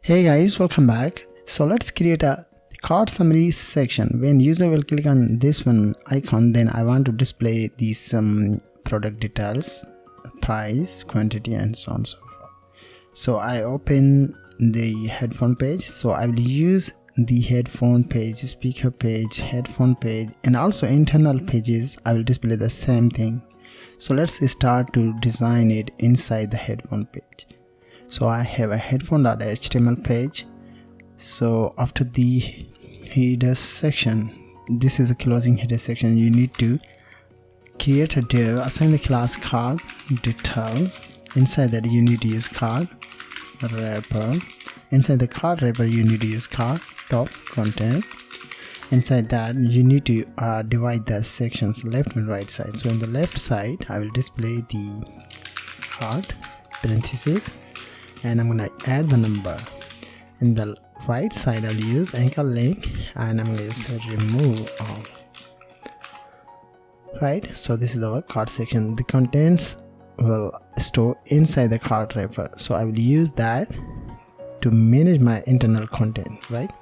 Hey guys, welcome back. So let's create a cart summary section. When user will click on this one icon, then I want to display these product details, price, quantity, and so on and so forth. So I open the headphone page. So I will use the headphone page, speaker page, headphone page, and also internal pages. I will display the same thing. So let's start to design it inside the headphone page. So I have a headphone.html page. So after the header section, this is a closing header section. You need to create a div, assign the class card details. Inside that you need to use card wrapper. Inside the card wrapper you need to use card top content. Inside that you need to divide the sections left and right side. So on the left side I will display the card parentheses, and I'm gonna add the number. In the right side I'll use anchor link, and I'm gonna use remove all. Right, so this is our cart section. The contents will store inside the cart wrapper, so I will use that to manage my internal content, right?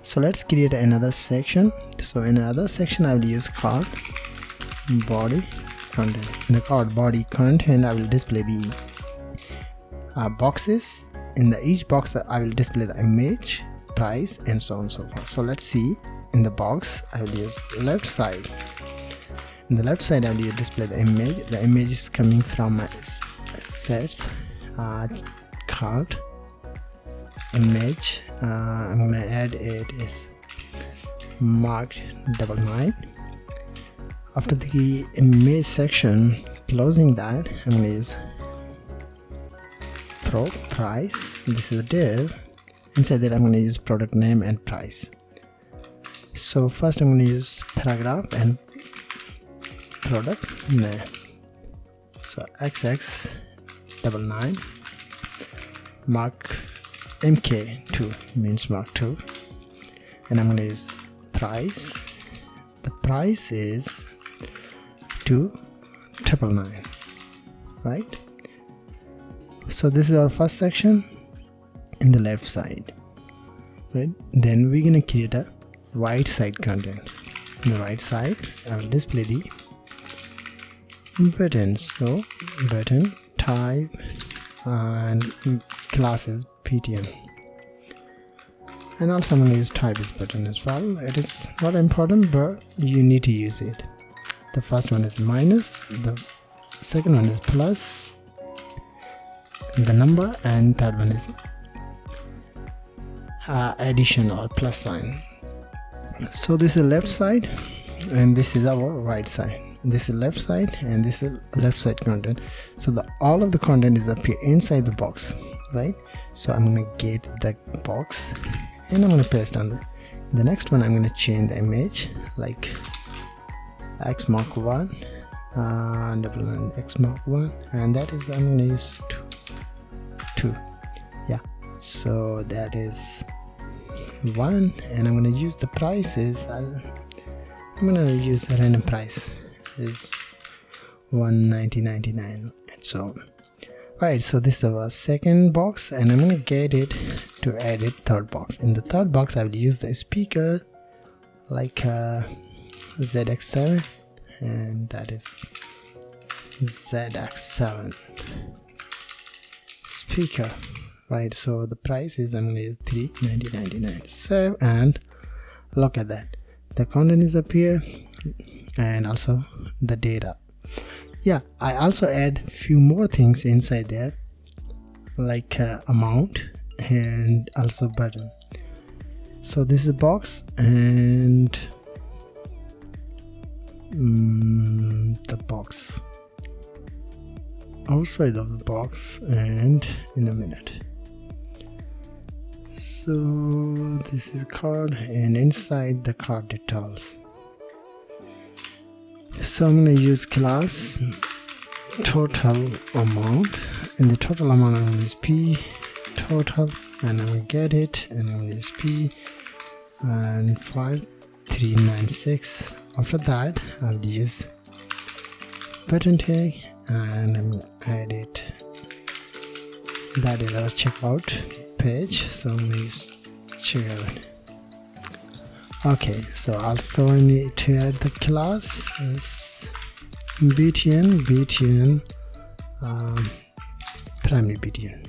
So let's create another section. So in another section I will use cart body content. In the cart body content I will display the boxes. In each box I will display the image, price, and so on and so forth. So let's see. In the box I will use left side. In the left side I will display the image. The image is coming from my sets cart image. I'm gonna add it is marked 99. After the image section, closing that, I'm gonna use price. This is a div. Inside that I'm going to use product name and price. So first I'm going to use paragraph and product name. So xx99 mark mk2 means mark 2, and I'm going to use price. The price is 2,999, right? So this is our first section in the left side, right? Then we're gonna create a right side content. In the right side I will display the buttons. So button type and classes PTM, and also I'm going to use type is button as well. It is not important, but you need to use it. The first one is minus, the second one is plus, the number, and third one is addition or plus sign. So this is left side and this is our right side. This is left side and this is left side content. So all of the content is up here inside the box, right? So I'm gonna get the box and I'm gonna paste on the next one. I'm gonna change the image like x mark 1 double x mark 1, and that is I'm gonna use 2. Yeah, so that is 1, and I'm going to use the prices. I'm going to use a random price is 190.99 and so on. Right, so this is our second box, and I'm going to get it to add it third box. In the third box I will use the speaker like ZX7, and that is ZX7 speaker, right? So the price is I'm gonna use 390.99. Save, and look at that, the content is up here and also the data. Yeah, I also add few more things inside there like amount and also button. So this is a box and the box outside of the box, and in a minute. So this is card, and inside the card details. So I'm going to use class total amount. In the total amount I'm going to use p total, and I'm going to get it, and I'm going to use p and 5396. After that I'll use button tag, and I'm going to add it. That is our checkout page, so I'm gonna use checkout. Okay, so also I need to add the class is btn primary btn.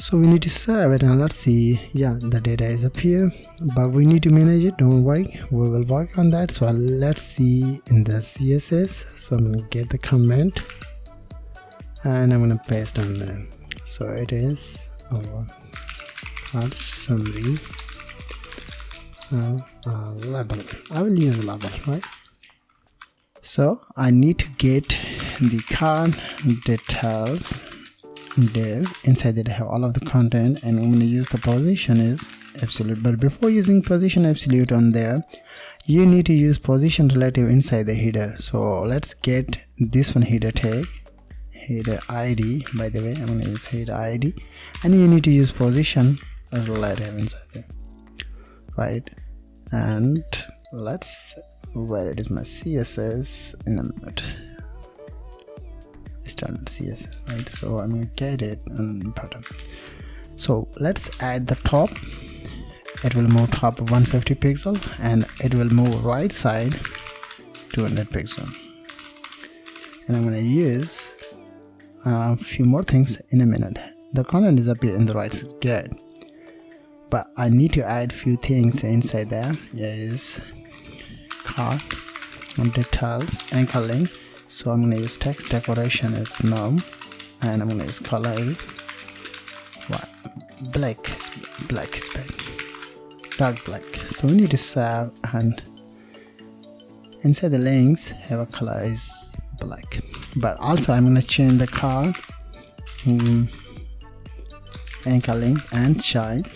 So we need to save it, and let's see. Yeah, the data is up here, but we need to manage it. Don't worry, we will work on that. So let's see in the CSS. So I'm gonna get the comment and I'm gonna paste on there. So it is our card summary label. I will use a label, right? So I need to get the card details div. Inside that I have all of the content, and I'm going to use the position is absolute. But before using position absolute on there, you need to use position relative inside the header. So let's get this one, header tag, header ID. By the way, I'm going to use header ID, and you need to use position relative inside there, right? And let's, where it is my CSS in a minute. Standard CSS, right? So I'm gonna get it on bottom. So let's add the top. It will move top 150 pixel, and it will move right side 200 pixel. And I'm gonna use a few more things in a minute. The content is up here in the right side, good, but I need to add few things inside there. Is card details, anchor link. So I'm going to use text decoration as num, and I'm going to use color is what, black space, dark black. So we need to save, and inside the links have a color is black. But also I'm going to change the card anchor link and child.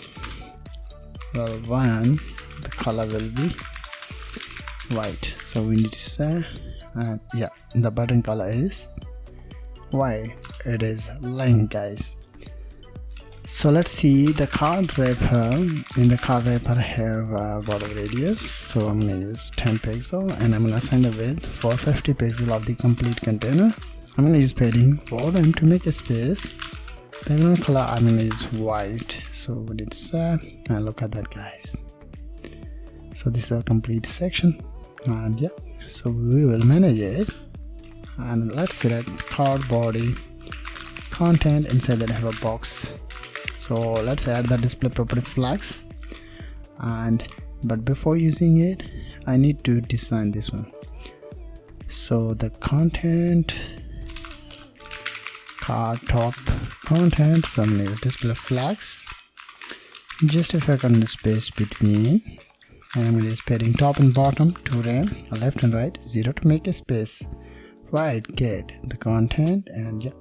Well, one, the color will be white. So we need to say, and yeah, the button color is white. It is link, guys. So let's see the card wrapper. In the card wrapper I have border radius, so I'm gonna use 10 pixel, and I'm gonna assign the width for 50 pixel of the complete container. I'm gonna use padding for them to make a space. Background color I'm gonna use white. So we need to set, and look at that, guys. So this is our complete section, and yeah, so we will manage it. And let's select card body content. Inside that I have a box, so let's add the display property flags. But before using it, I need to design this one. So the content card top content, so I'm going to use display flags, just if I can the space between, and I'm going to use padding top and bottom, 2 rem, left and right, 0 to make a space. Right, get the content, and yeah.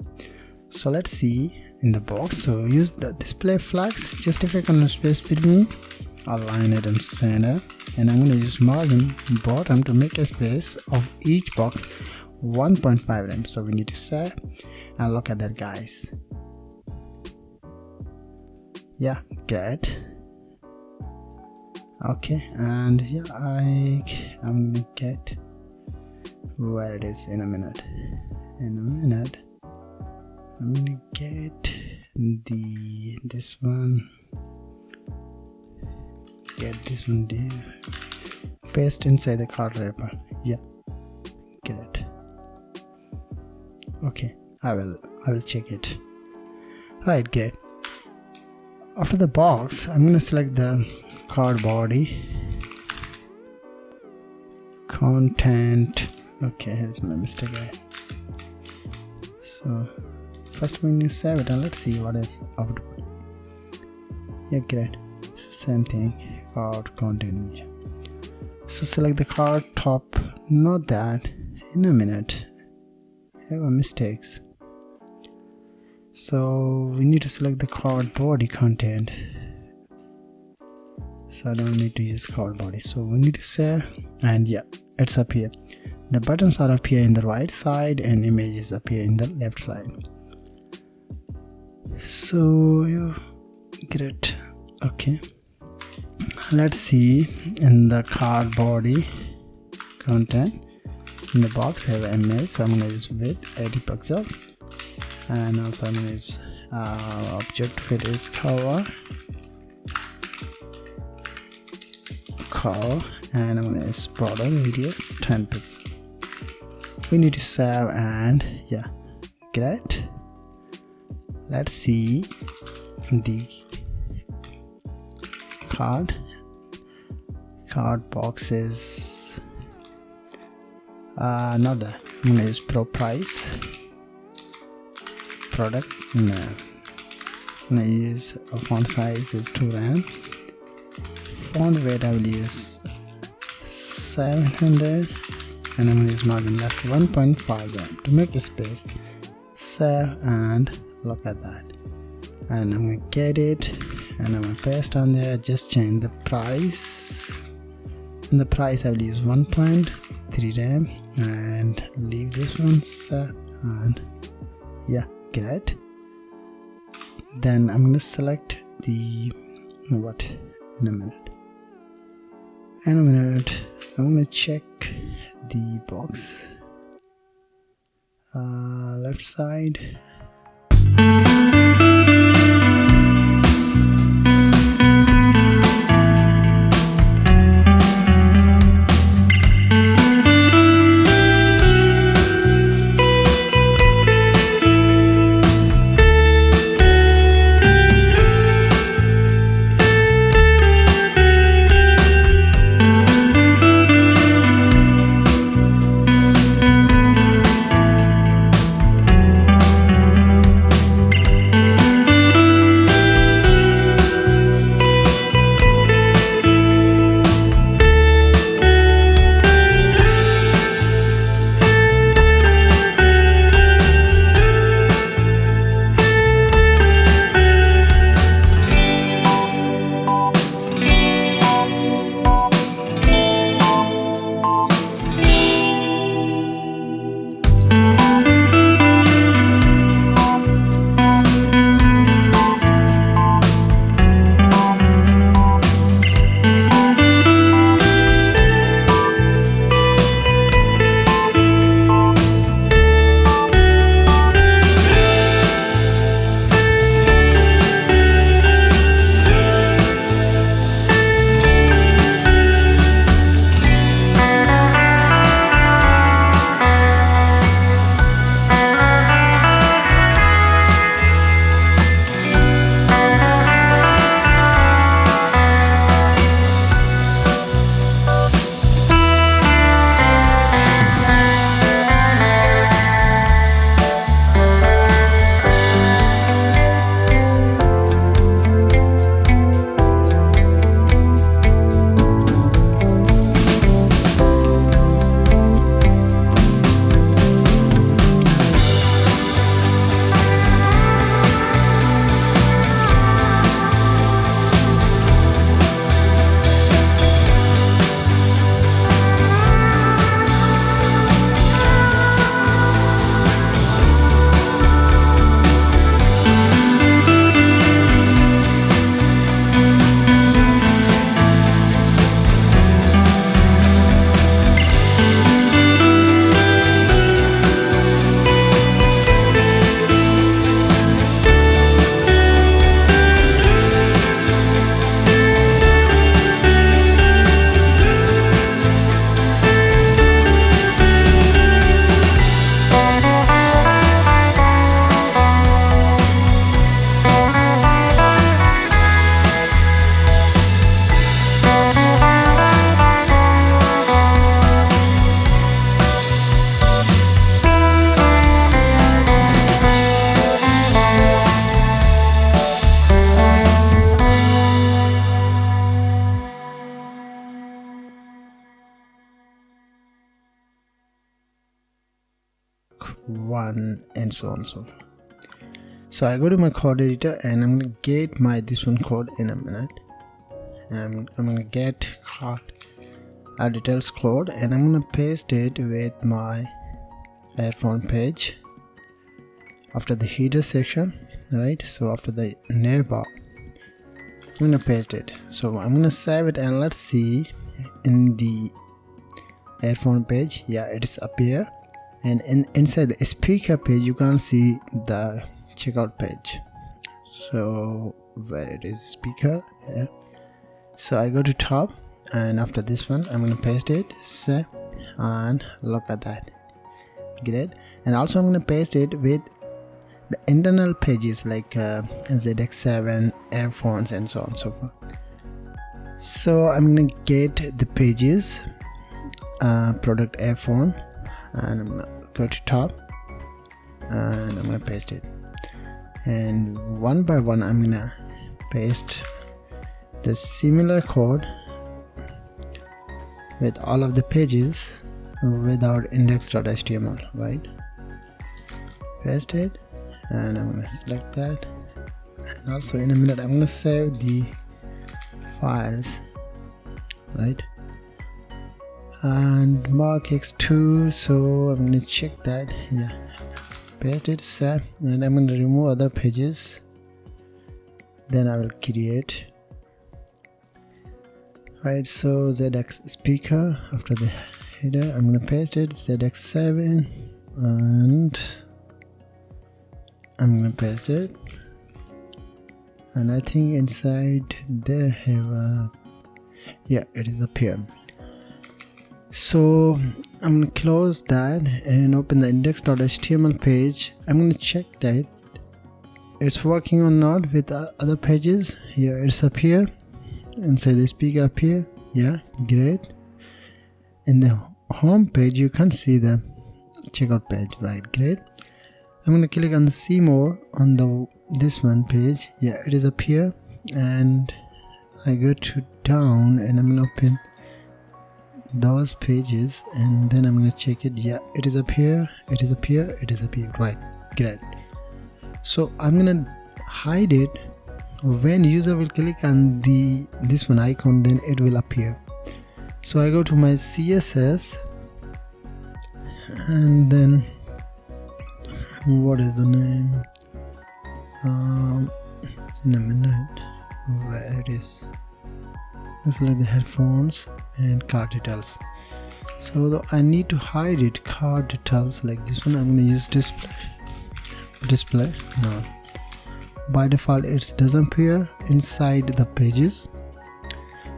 So let's see in the box. So use the display flags, justify corner space between, align it in center, and I'm going to use margin bottom to make a space of each box 1.5 rem. So we need to set, and look at that, guys. Yeah, get. Okay, and yeah, I'm gonna get where it is in a minute. I'm gonna get this one, get this one there, paste inside the card wrapper. Yeah, get it. Okay, I will check it. Right, get. After the box, I'm gonna select the card body content. Okay, here's my mistake, guys. So first we need to save it, and let's see what is output. Yeah, great. Same thing, card content. So select the card top, not that. In a minute, I have mistakes. So we need to select the card body content. So I don't need to use card body. So we need to save, and yeah, it's up here. The buttons are up here in the right side, and images up here in the left side. So you great. Okay, let's see in the card body content. In the box I have an image, so I'm gonna use width 80 pixel, and also I'm gonna use Object fit is cover, and I'm gonna use border radius 10 pixels. We need to save, and yeah, great. Let's see the card boxes. Not that. I'm gonna use pro price product. No, I'm gonna use a font size is 2 rand. Font weight I will use 700, and I'm gonna use margin left 1.5 to make a space. Save, and look at that. And I'm gonna get it, and I'm gonna paste on there. Just change the price. In the price I will use 1.3 rand and leave this one. Save, and yeah, great. Then I'm gonna select the what in a minute. I'm gonna check the box left side. one, and so on. So I go to my code editor and I'm gonna get my this one code in a minute. And I'm gonna get our details code and I'm gonna paste it with my headphone page after the header section, right? So after the neighbor, I'm gonna paste it. So I'm gonna save it and let's see in the headphone page. Yeah, it is up here, and inside the speaker page you can see the checkout page, So where it is speaker, yeah. So I go to top, and after this one I'm gonna paste it, save, and look at that, great. And also I'm gonna paste it with the internal pages like ZX7, headphones, and so on and so forth. So I'm gonna get the pages, product headphone, and I'm gonna go to top, and I'm gonna paste it, and one by one I'm gonna paste the similar code with all of the pages without index.html, right? Paste it, and I'm gonna select that, and also in a minute I'm gonna save the files, right? And mark x2, so I'm gonna check that, yeah, paste it, save, and I'm gonna remove other pages, then I will create, right? So ZX speaker, after the header I'm gonna paste it, ZX7, and I'm gonna paste it, and I think inside they have a, yeah, it is up here. So I'm gonna close that and open the index.html page. I'm gonna check that it's working or not with other pages. Yeah, it's up here inside the speaker up here, yeah, great. In the home page you can't see the checkout page, right? Great. I'm gonna click on the see more on the this one page, yeah, it is up here, and I go to down and I'm gonna open those pages, and then I'm gonna check it, yeah, it is up here, it is up here, it is up here, right? Great. So I'm gonna hide it. When user will click on this one icon, then it will appear. So I go to my CSS, and then what is the name, in a minute, where it is, it's like the headphones and card details. So I need to hide it, card details, like this one. I'm gonna use display. No, by default it doesn't appear inside the pages,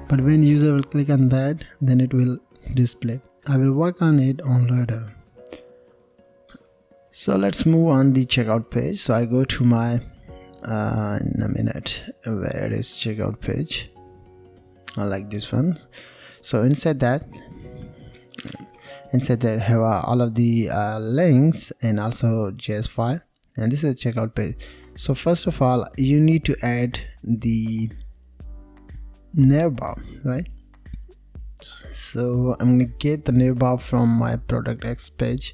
but when user will click on that, then it will display. I will work on it on later. So let's move on the checkout page. So I go to my in a minute, where is checkout page, I like this one. So inside that have all of the links and also JS file, and this is a checkout page. So first of all you need to add the navbar, right? So I'm gonna get the navbar from my product X page,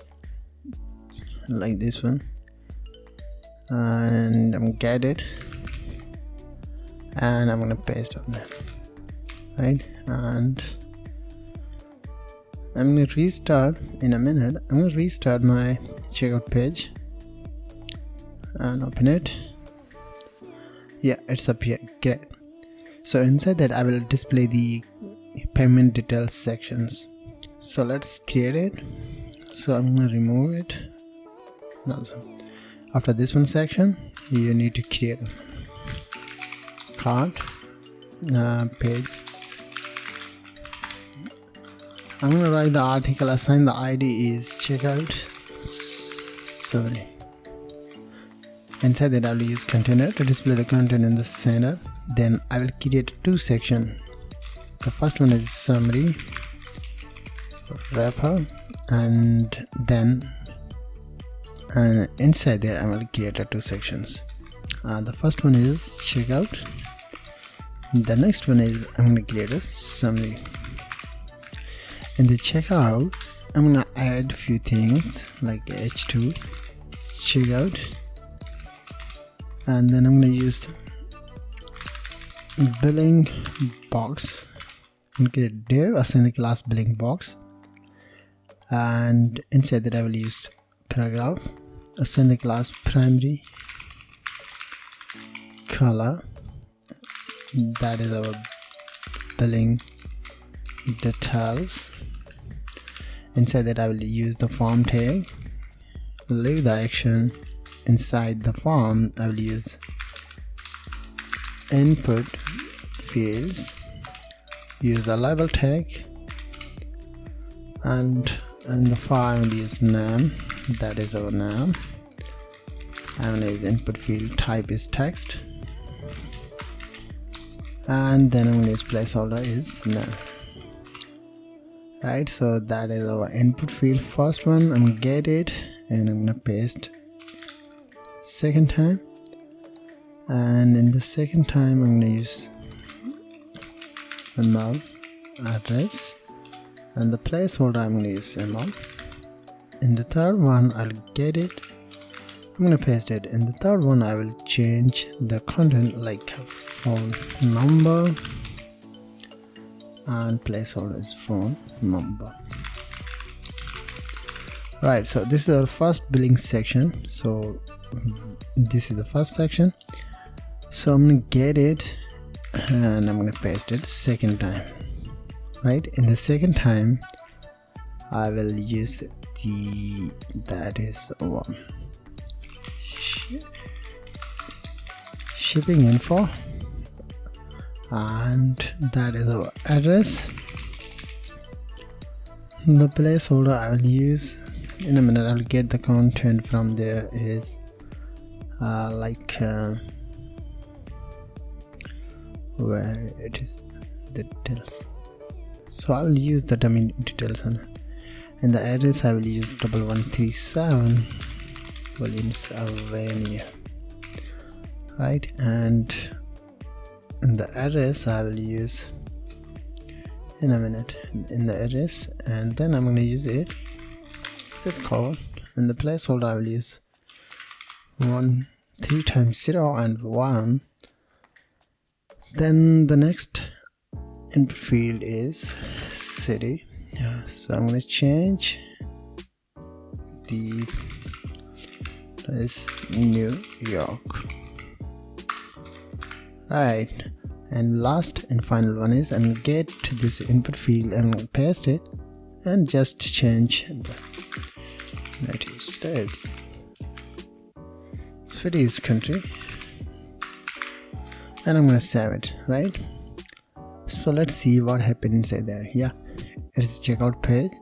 like this one, and I'm gonna get it, and I'm gonna paste on that, right? And I'm gonna restart in a minute. I'm gonna restart my checkout page and open it. Yeah, it's up here, great. So inside that I will display the payment details sections. So let's create it. So I'm gonna remove it. Also, after this one section you need to create a cart page. I'm gonna write the article, assign the ID is checkout. Sorry. Inside that I will use container to display the content in the center. Then I will create two sections. The first one is summary, wrapper, and then inside there I will create two sections. The first one is checkout. The next one is I'm going to create a summary. In the checkout I'm going to add few things like h2 checkout, and then I'm going to use billing box. I'm going to create div, assign the class billing box, and inside that I will use paragraph, assign the class primary color, that is our billing details. Inside that I will use the form tag, leave the action. Inside the form I will use input fields, use the label tag, and in the file I'm going to use name, that is our name. I'm going to use input field, type is text, and then I'm going to use placeholder is name. Right, so that is our input field. First one, I'm going to get it and I'm going to paste second time, and in the second time I'm going to use ml address, and the placeholder I'm going to use ml. In the third one, I'll get it, I'm going to paste it. In the third one, I will change the content like phone number, and placeholder is phone number. Right, so this is our first billing section. So this is the first section, so I'm gonna get it and I'm gonna paste it second time. Right, in the second time I will use that is shipping info, and that is our address. The placeholder I will use in a minute. I'll get the content from there is where it is the details, so I will use the dummy details on it. In the address I will use 1137 Williams Avenue. Right, and in the address I will use in a minute in the address, and then I'm going to use it zip code. In the placeholder I will use 3 times 0 and 1. Then the next input field is city. So I'm going to change the place New York. Right, and last and final one is I'm going to get this input field and paste it and just change the United States, city is country, and I'm going to save it. Right, so let's see what happened inside there. Yeah, it is checkout page,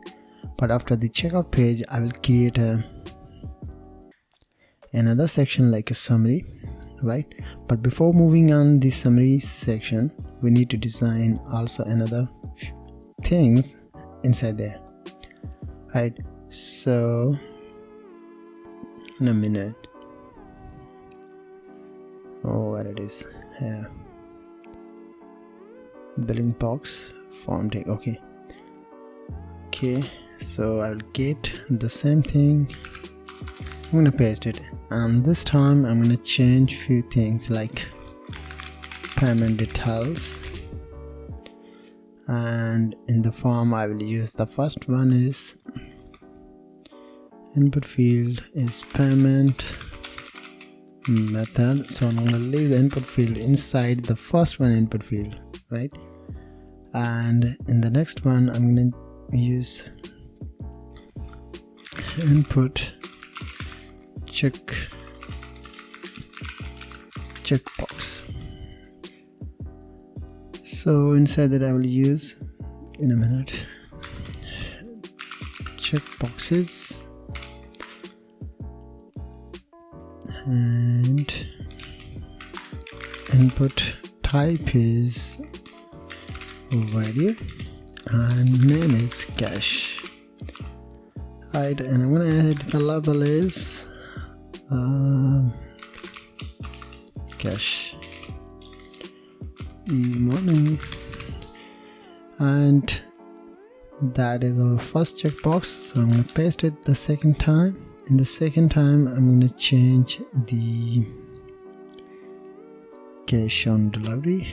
but after the checkout page I will create another section like a summary. Right, but before moving on the summary section, we need to design also another things inside there. Right, so in a minute, where it is here, billing box form tag. Okay, so I'll get the same thing, I'm gonna paste it, and this time I'm gonna change few things like payment details, and in the form I will use the first one is input field is payment method, so I'm gonna leave the input field inside the first one input field. Right, and in the next one I'm gonna use input checkbox. So inside that I will use in a minute checkboxes, and input type is value and name is cash. Right, and I'm gonna add the label is cash money, and that is our first checkbox. So I'm going to paste it the second time. In the second time I'm going to change the cash on delivery.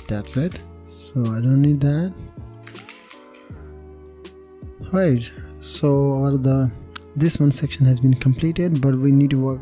That's it, so I don't need that. Right, so this one section has been completed, but we need to work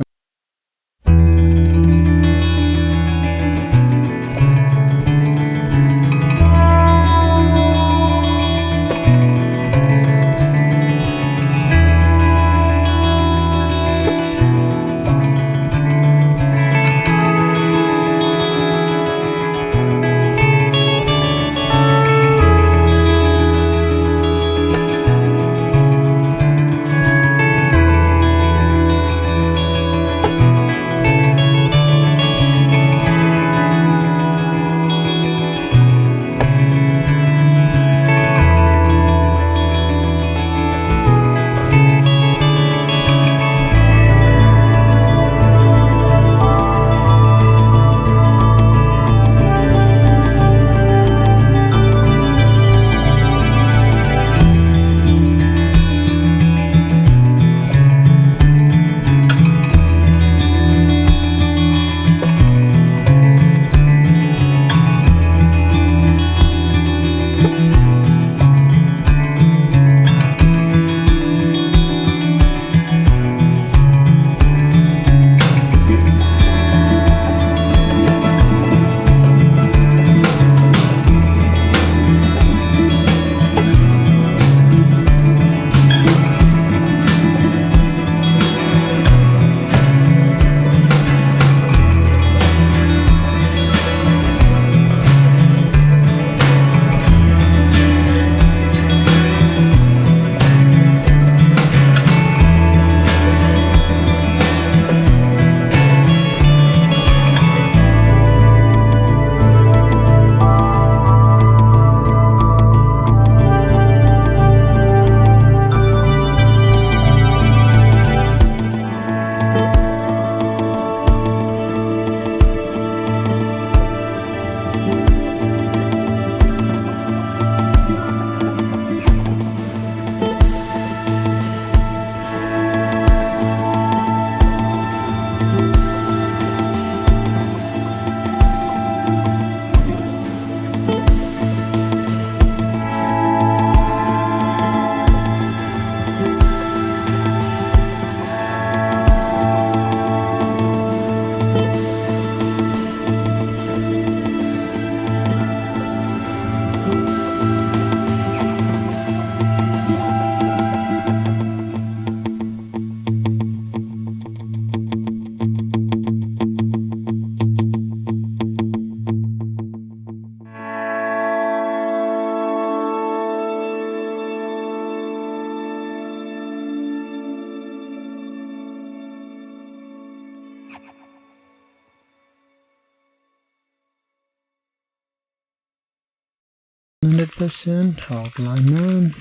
100%, outline none,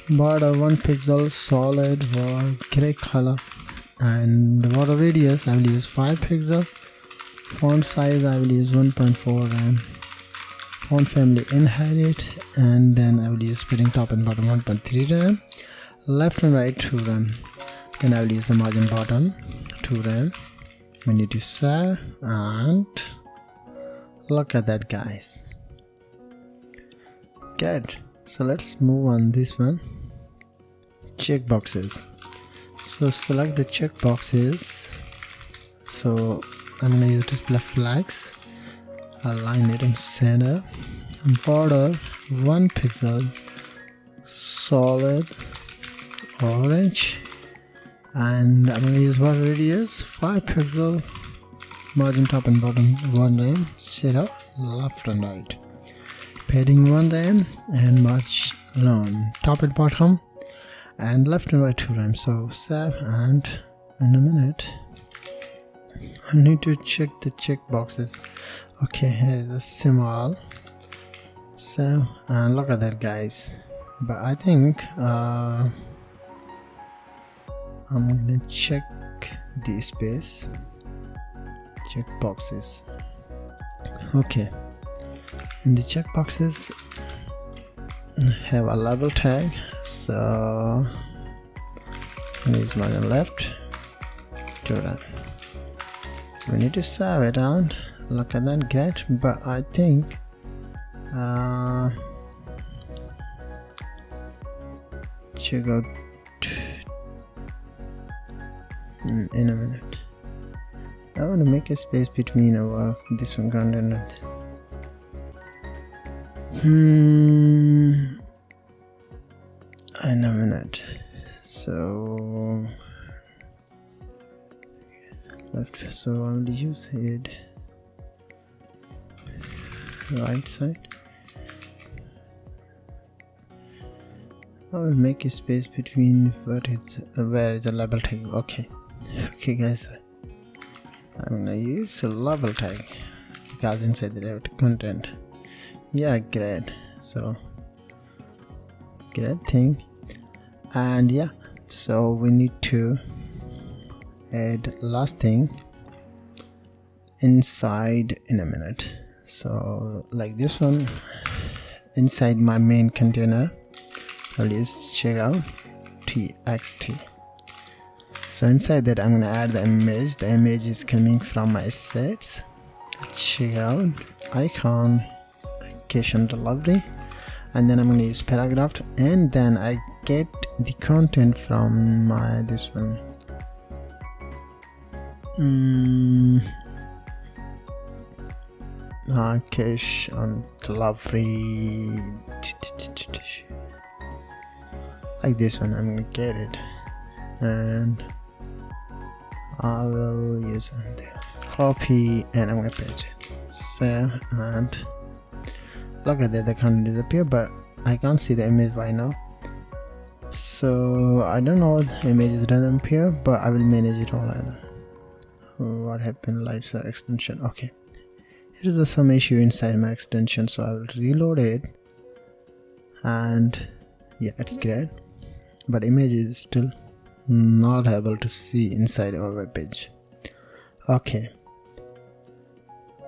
border 1 pixel, solid gray color, and border radius I will use 5 pixel, font size I will use 1.4 and font family inherit, and then I will use splitting top and bottom 1.3 rem, left and right 2 rem, then I will use the margin bottom 2 rem. We need to save, and look at that, guys. Good. So let's move on this one. Checkboxes. So select the checkboxes. So I'm gonna use display flags, align it in center, border 1 pixel, solid orange, and I'm gonna use border radius 5 pixel, margin top and bottom 1 rem, zero, left and right, padding 1 rem, and margin top and bottom, and left and right 2 rem. So save, and in a minute I need to check the checkboxes. Okay, here is a symbol. So and look at that, guys. But I think I'm gonna check the space checkboxes. Okay, in the checkboxes have a label tag, so use margin left to right. So we need to save it, and look at that, great. But I think check out in a minute. I want to make a space between this one content and this. In a minute. So left, so I will use it right side. I will make a space between where is the label tag. Okay, guys, I'm gonna use a label tag because inside the content. Yeah, great. So great thing. And yeah, so we need to add last thing inside in a minute. So like this one, inside my main container I'll use checkout txt. So inside that I'm gonna add the image. The image is coming from my assets, checkout icon, cash and delivery, and then I'm gonna use paragraph, and then I get the content from my this one cash on delivery, like this one. I'm gonna get it, and I will use it, copy, and I'm gonna paste it, save, and look at that, the content disappear, but I can't see the image right now. So I don't know, the image doesn't appear, but I will manage it all later. What happened? Lifestyle extension. Okay, here is some issue inside my extension, so I will reload it, and yeah, it's great, but image is still not able to see inside our web page. Okay,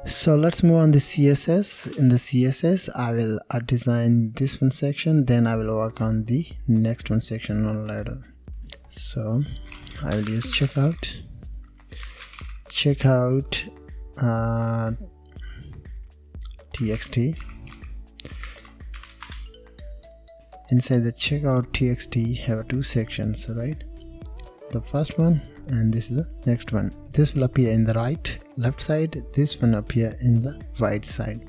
so let's move on the CSS. In the CSS I will design this one section, then I will work on the next one section on later. So I will use checkout txt. Inside the checkout txt have two sections, right? The first one, and this is the next one. This will appear in the left side, this one appear in the right side.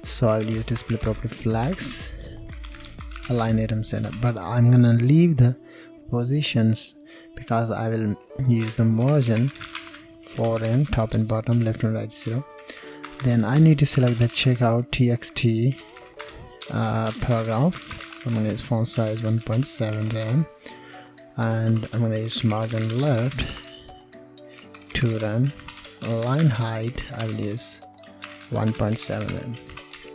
So I will use display property flags, align item center, but I'm gonna leave the positions because I will use the margin for them, top and bottom, left and right 0. Then I need to select the checkout txt paragraph. So I'm gonna use font size 1.7 rem, and I'm gonna use margin left 2 rem, line height I will use 1.7 rem.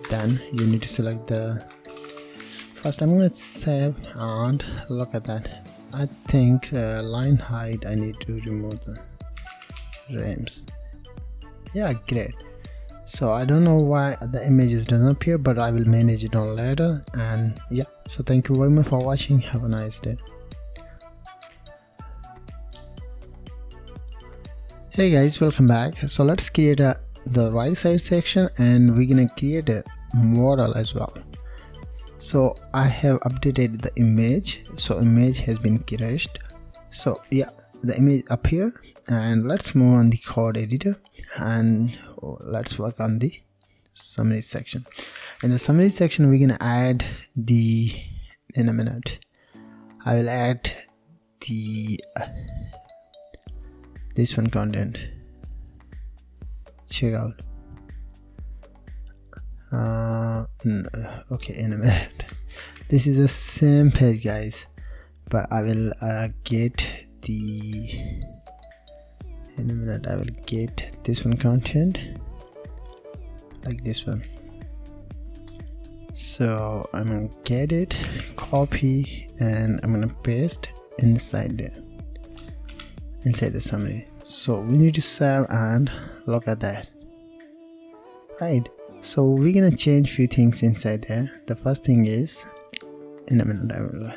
then you need to select the first. I'm going to save and look at that. I think line height, I need to remove the rims. Yeah, great. So I don't know why the images doesn't appear, but I will manage it on later. And yeah, so thank you very much for watching. Have a nice day. Hey guys, welcome back. So let's create the right side section, and we're gonna create a modal as well. So I have updated the image, so image has been crashed. So yeah, the image appear, and let's move on the code editor and let's work on the summary section. In the summary section, we're gonna add the, in a minute I will add the this one content. Check out. Okay, in a minute. This is the same page, guys, but I will get the, in a minute I will get this one content like this one. So I'm gonna get it, copy, and I'm gonna paste inside there, inside the summary. So we need to save and look at that, right? So we're gonna change few things inside there. The first thing is, in a minute I will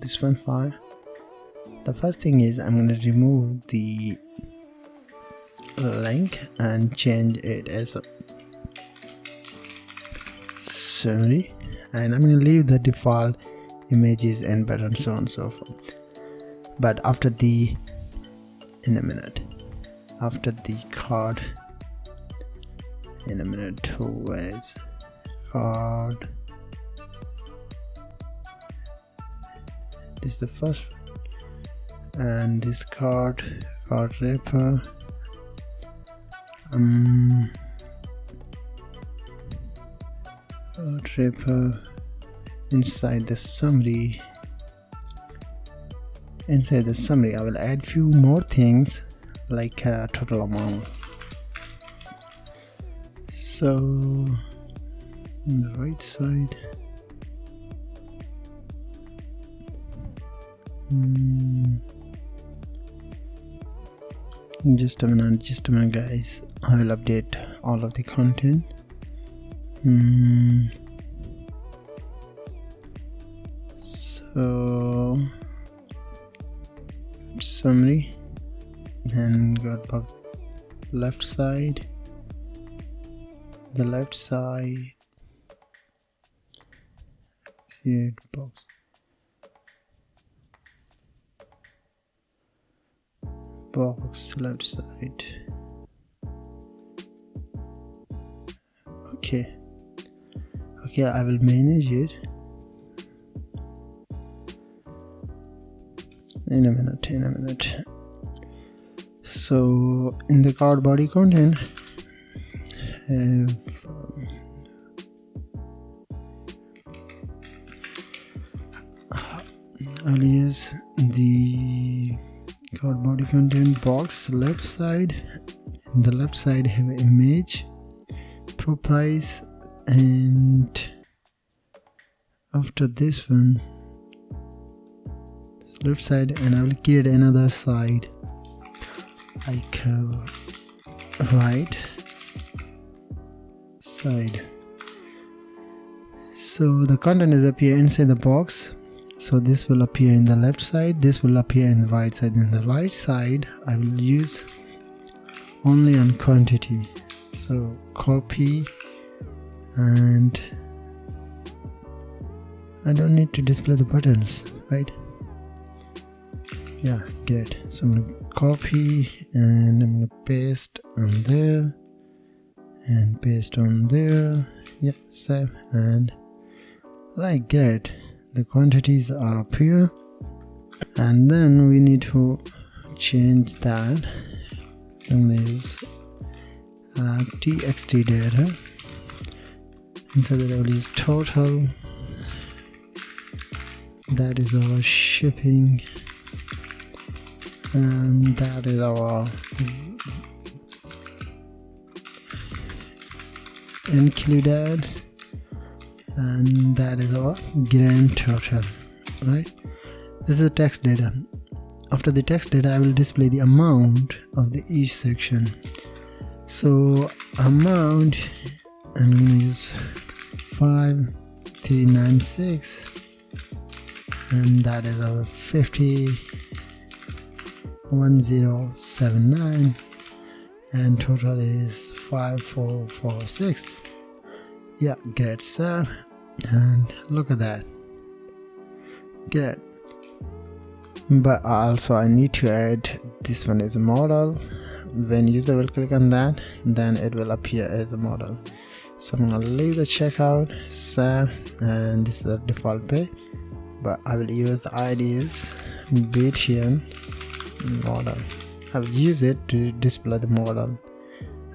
this one file. The first thing is I'm gonna remove the link and change it as a summary, and I'm gonna leave the default images and buttons, so on and so forth. But after the, in a minute, after the card, in a minute, where's card, this is the first, and this card wrapper, inside the summary. Inside the summary I will add few more things like total amount. So on the right side, just a minute guys, I will update all of the content. So summary, then got back left side, the left side, create box, left side. Okay, I will manage it in a minute. So in the card body content, I'll use the card body content box left side. In the left side have an image, pro price, and after this one, left side, and I will create another side like right side. So the content is appear inside the box, so this will appear in the left side, this will appear in the right side. In the right side I will use only on quantity, so copy, and I don't need to display the buttons, right? Yeah, great. So I'm gonna copy and I'm gonna paste on there and paste on there. Yeah, save, and like great, the quantities are up here, and then we need to change that. I'm gonna use txt data. Inside that I will use total, that is our shipping, and that is our included, and that is our grand total, right? This is the text data. After the text data, I will display the amount of each section. So amount, I'm going to use 5396, and that is our 501079, and total is 5446. Yeah, great stuff. And look at that, great. But also I need to add this one as a model. When user will click on that, then it will appear as a model. So I'm gonna leave the checkout, save, and this is the default page, but I will use the IDs BTN model. I will use it to display the model,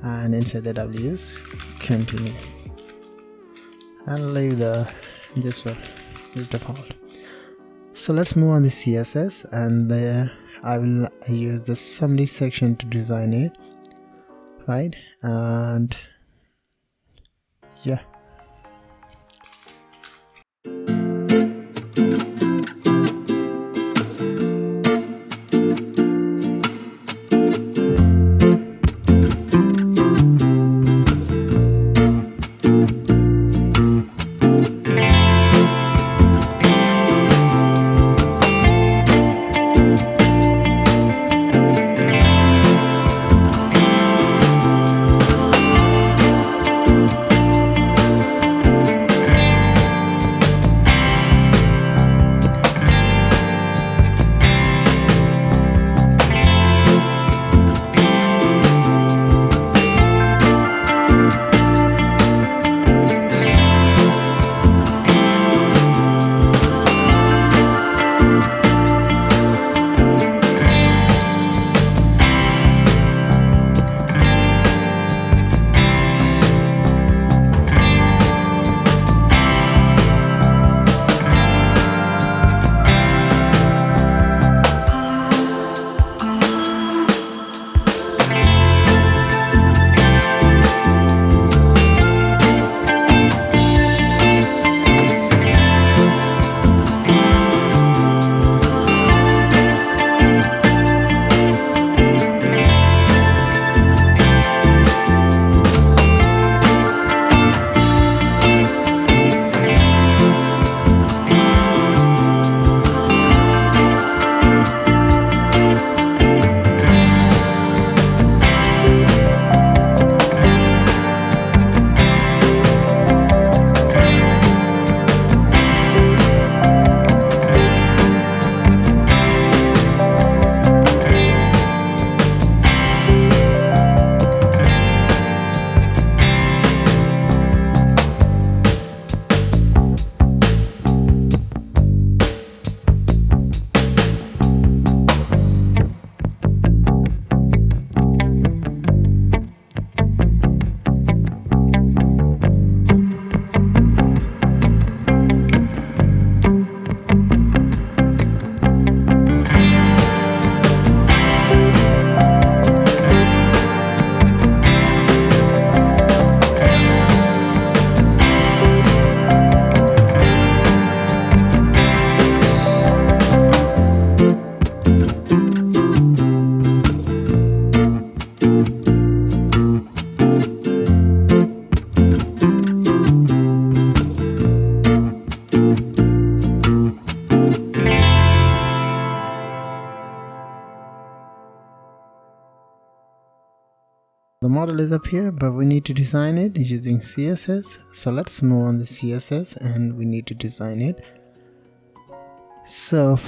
and inside that I will use continue, and leave this one is default. So let's move on the CSS, and there I will use the summary section to design it, right? And yeah, the model is up here, but we need to design it using CSS. So let's move on the CSS, and we need to design it. So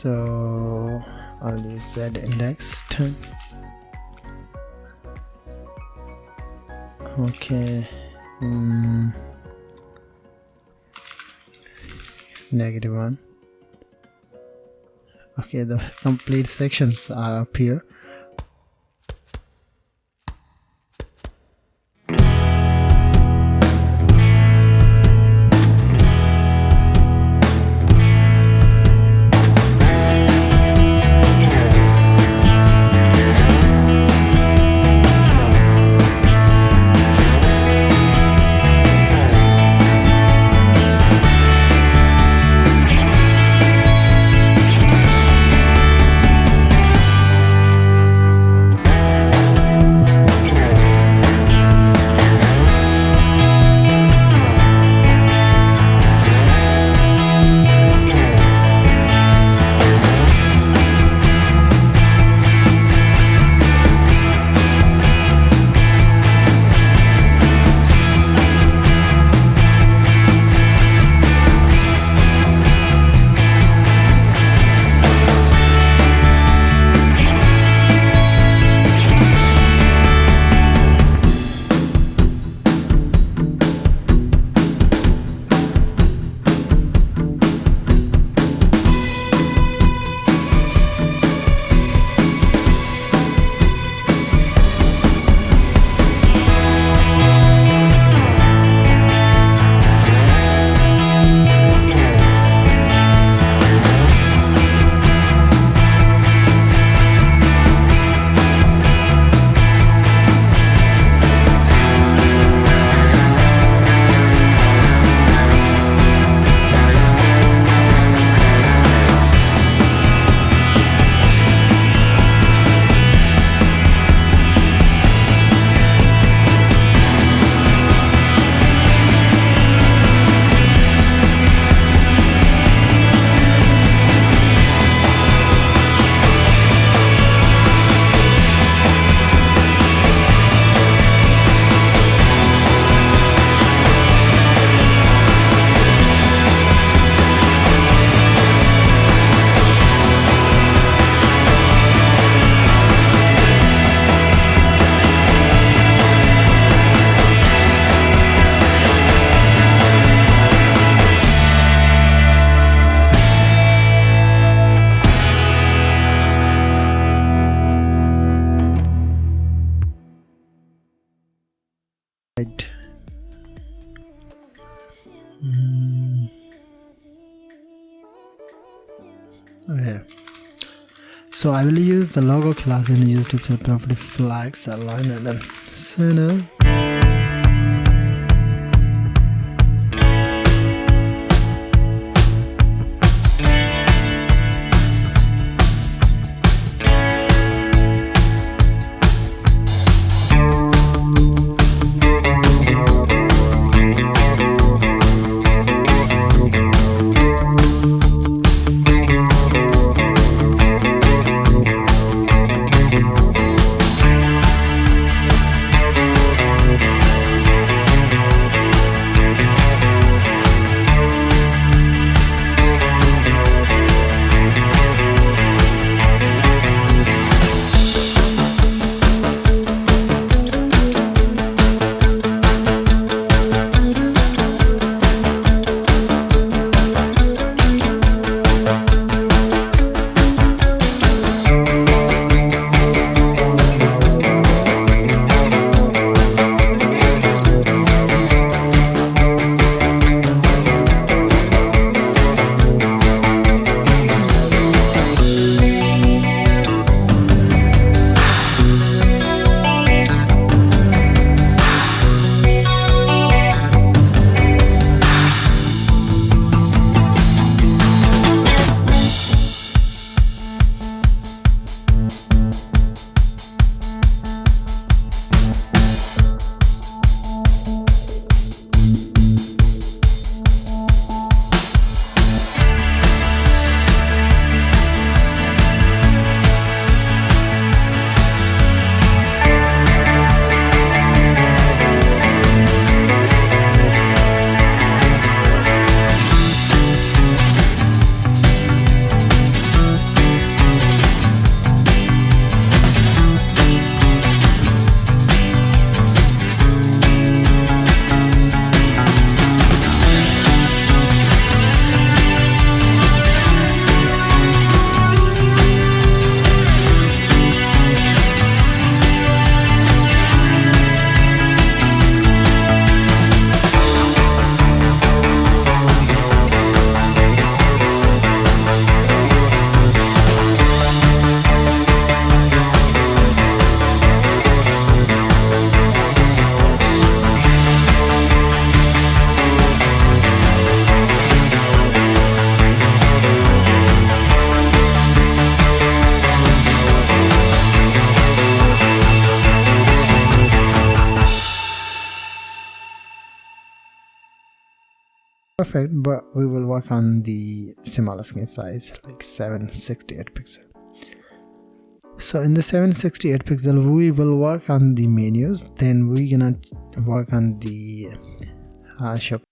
So I'll use Z index 10. Okay. -1. Okay, the complete sections are up here. Okay. So I will use the logo class and use to set property flags, align and then center. perfect, but we will work on the smaller screen size, like 768 pixel. So in the 768 pixel we will work on the menus, then we're gonna work on the shop.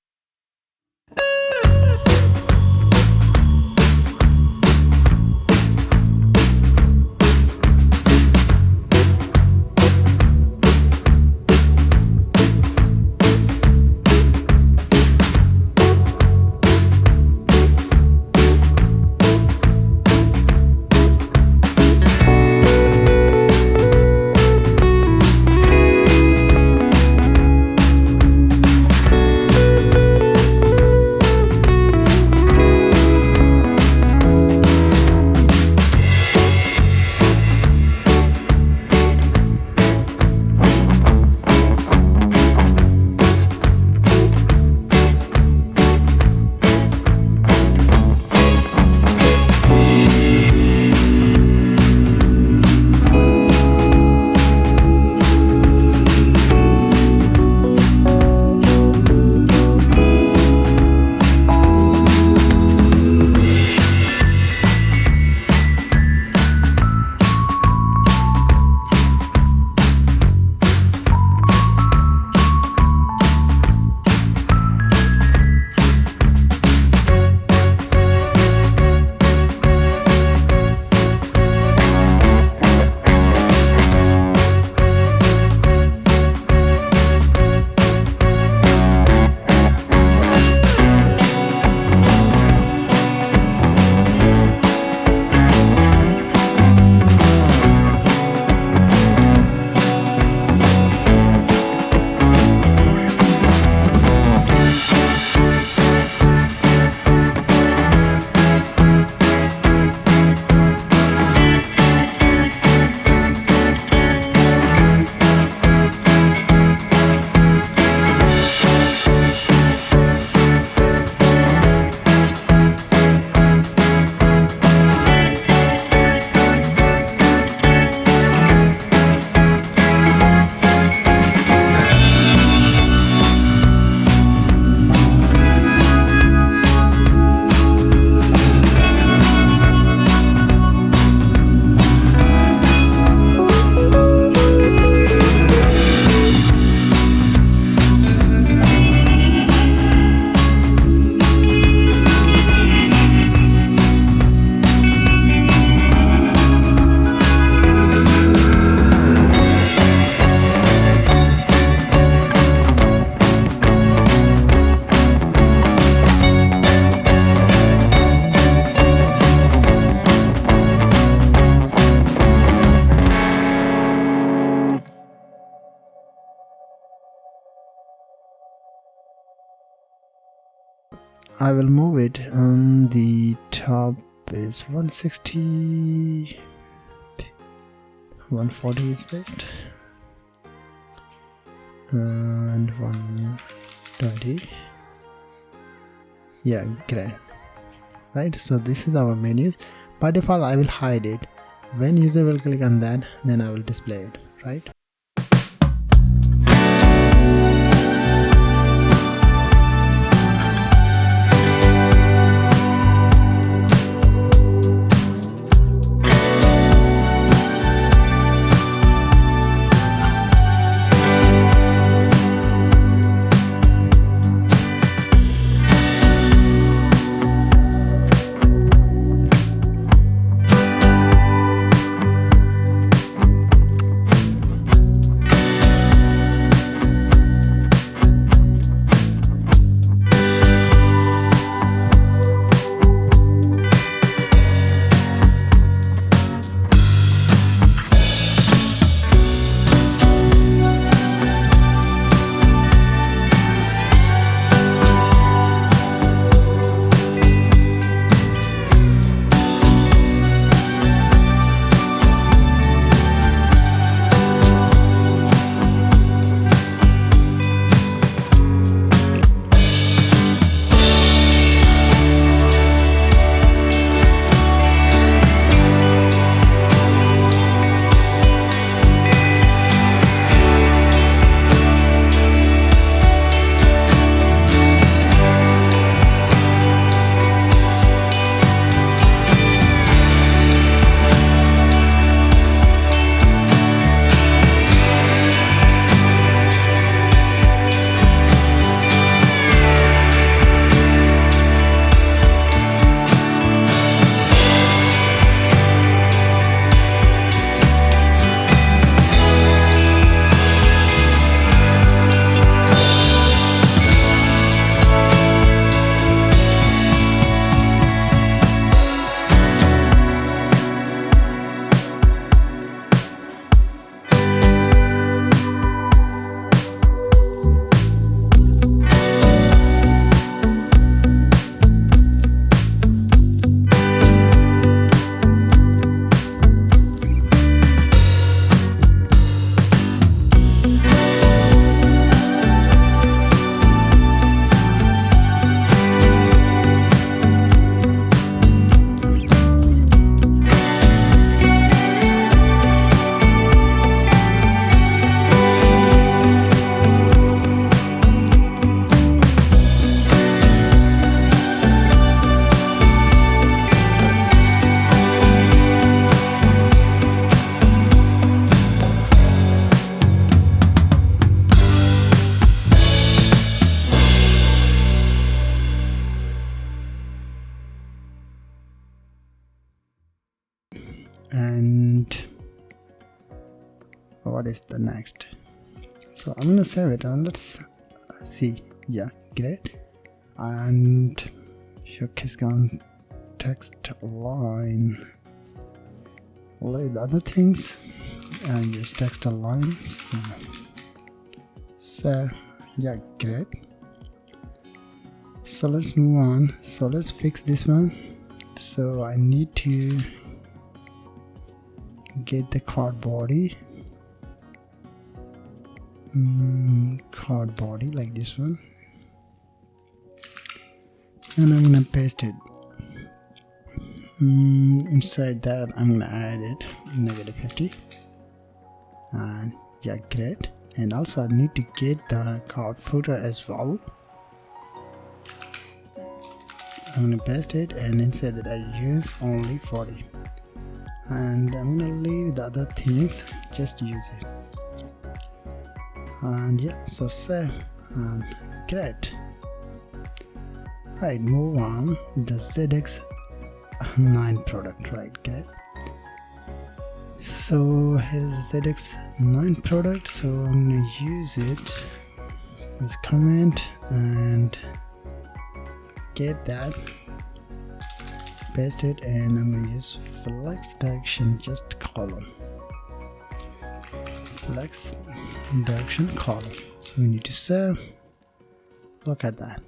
I will move it on the top is 160, 140 is best, and 120. Yeah, great. Right, so this is our menus. By default I will hide it. When user will click on that, then I will display it, right? And what is the next? So I'm gonna save it and let's see. Yeah, great. And showcase text line. Like the other things, and use text align. So yeah, great. So let's move on. So let's fix this one. So I need to get the card body. Card body like this one, and I'm gonna paste it. Inside that I'm gonna add it -50, and yeah, great. And also I need to get the card footer as well. I'm gonna paste it, and inside that I use only 40, and I'm gonna leave the other things, just use it. And yeah, so save, and great. Right, move on. The ZX9 product, right? Great. So here's the ZX9 product. So I'm gonna use it as a comment and get that, paste it, and I'm gonna use flex direction just column. Flex direction column. So we need to save. Look at that.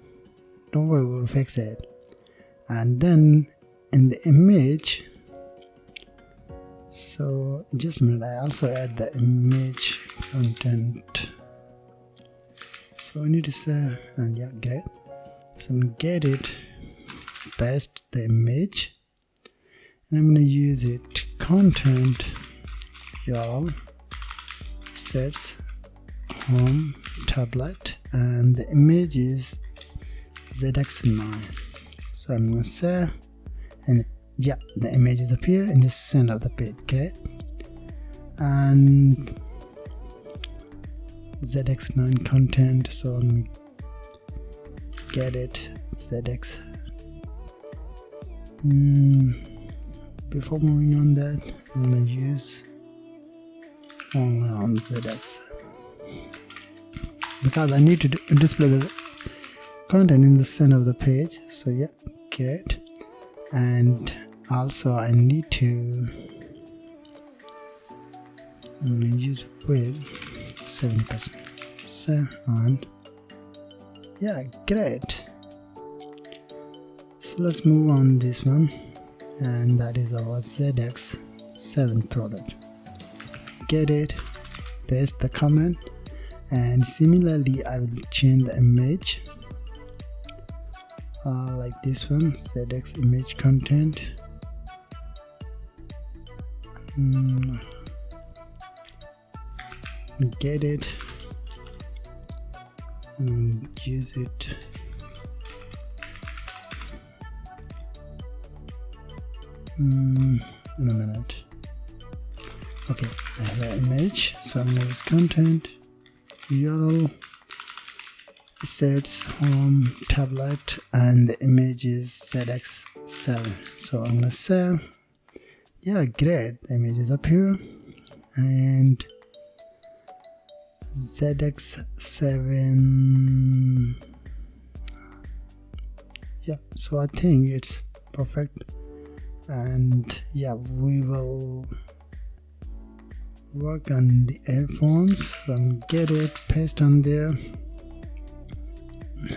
Don't worry, we'll fix it. And then in the image, so just a minute, I also add the image content. So we need to save, and yeah, great. So I'm gonna get it, paste the image, and I'm gonna use it content URL sets home tablet, and the image is ZX9. So I'm gonna save, and yeah, the images appear in the center of the page. Okay, and ZX9 content. So I'm gonna get it ZX. Before moving on that, I'm gonna use only on ZX because I need to display the content in the center of the page. So yeah, great. And also I need to use width 70%. So, and yeah, great. So let's move on this one, and that is our ZX7 product. Get it, paste the comment, and similarly I will change the image like this one, ZX image content. Get it and use it. In a minute. Okay, I have an image, so I'm gonna use content URL sets home tablet, and the image is ZX7. So I'm gonna save. Yeah, great. The image is up here, and ZX7. Yeah, so I think it's perfect. And yeah, we will work on the headphones. So I'm get it, paste on there,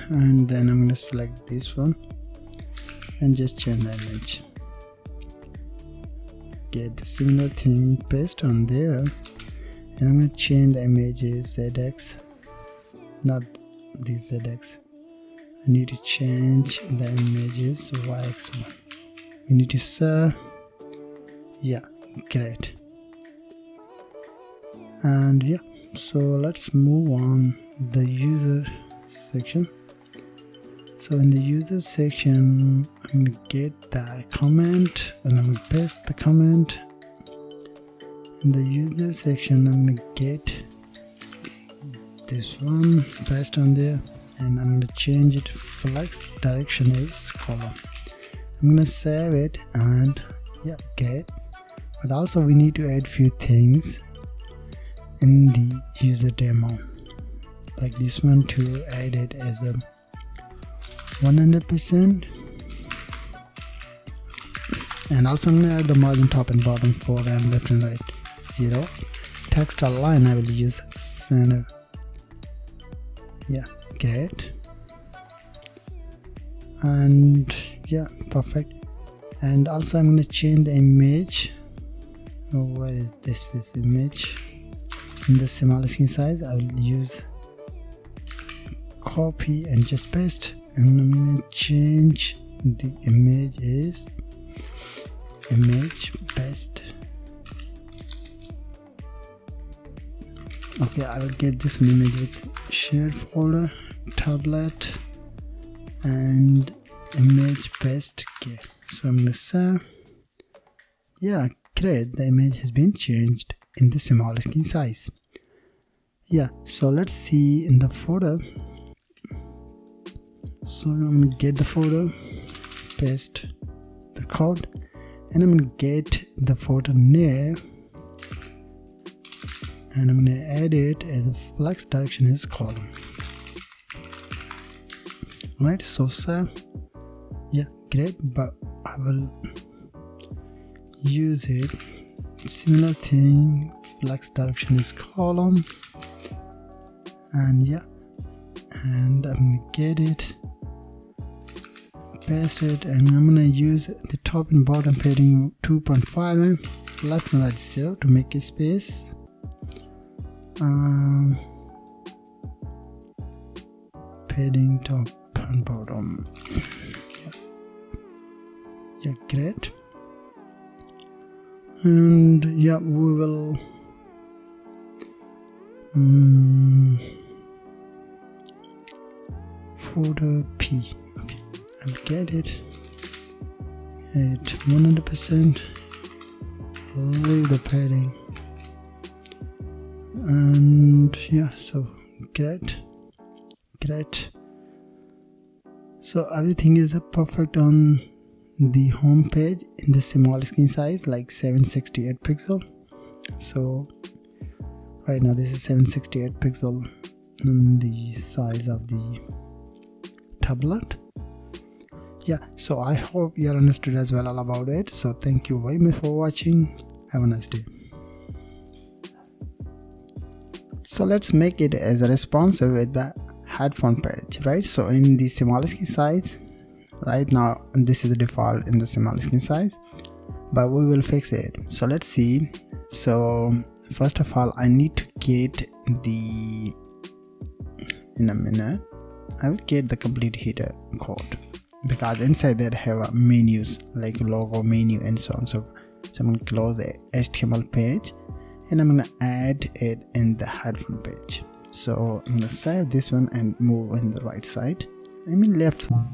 and then I'm gonna select this one and just change the image. Get the similar thing, paste on there, and I'm gonna change the images ZX, not the ZX. I need to change the images YX1. We need to serve. Yeah, great. And yeah, so let's move on the user section. So in the user section, I'm gonna get the comment, and I'm gonna paste the comment. In the user section, I'm gonna get this one, paste on there, and I'm gonna change it. Flex direction is column. I'm gonna save it, and yeah, great. but also we need to add few things in the user demo, like this one, to add it as a 100%. And also I'm gonna add the margin top and bottom for and left and right 0. Text align I will use center. Yeah, great. And yeah, perfect. And also I'm going to change the image. Oh, where is this image? In the small screen size I will use copy and just paste, and I'm going to change the image is image best. Okay, I will get this image with shared folder, tablet, and image best. Okay, so I'm gonna save. Yeah, great, the image has been changed in the small screen size. Yeah, so let's see in the folder. So I'm gonna get the folder, paste the code, and I'm gonna get the folder name, and I'm gonna add it as a flex direction is column. Right, so save. Yeah, great, but I will use it similar thing, flex direction is column, and yeah, and I'm gonna get it, paste it, and I'm gonna use the top and bottom padding 2.5 and left and right 0 to make a space. Padding top and bottom. Yeah, great. And yeah, we will footer P. Okay, I'll get it at 100%. Leave the padding, and yeah, so great. So everything is perfect on the home page in the small screen size, like 768 pixel. So right now this is 768 pixel on the size of the tablet. Yeah, so I hope you understood as well all about it. So thank you very much for watching. Have a nice day. So let's make it as a responsive with the headphone page, right? So in the small screen size, right now this is the default in the small screen size, but we will fix it. So let's see. So first of all, I need to get the, in a minute I will get the complete header code, because inside that have menus like logo, menu, and so on. So I'm going to close the HTML page, and I'm going to add it in the headphone page. So I'm going to save this one and move in the right side, I mean left side.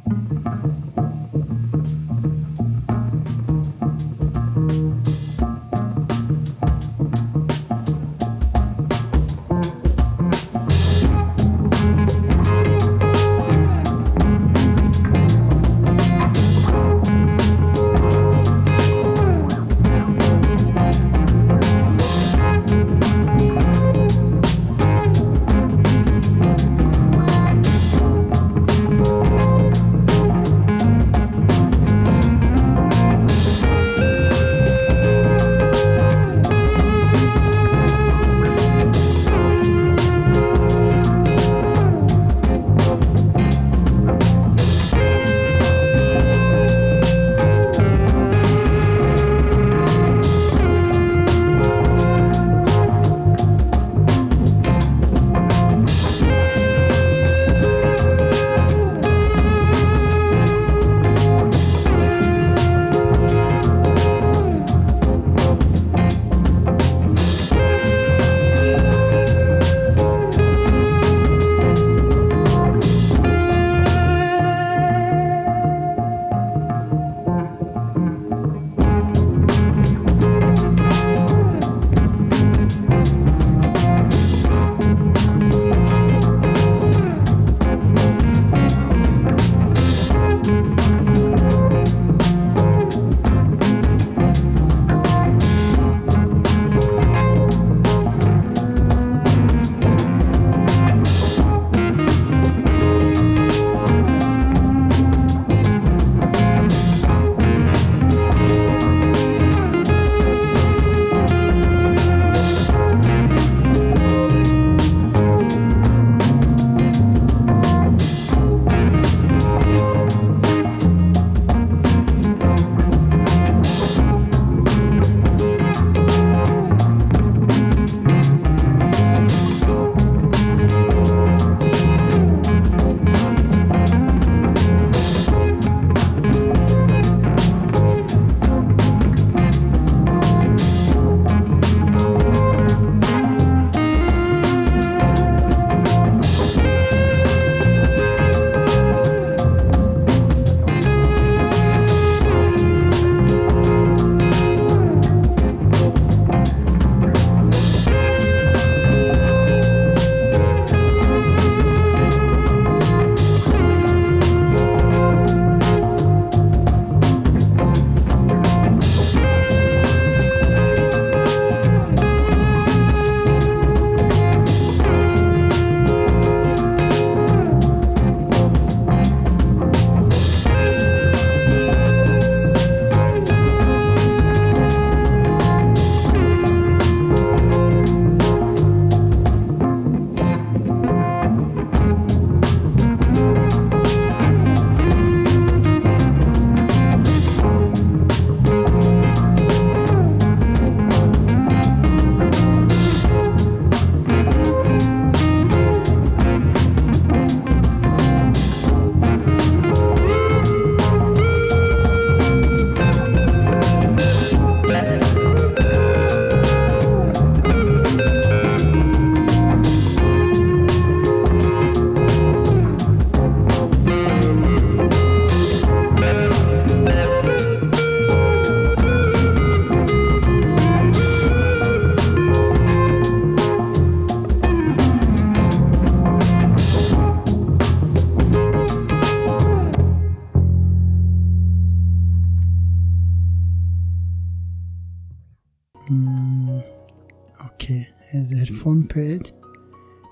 headphone page.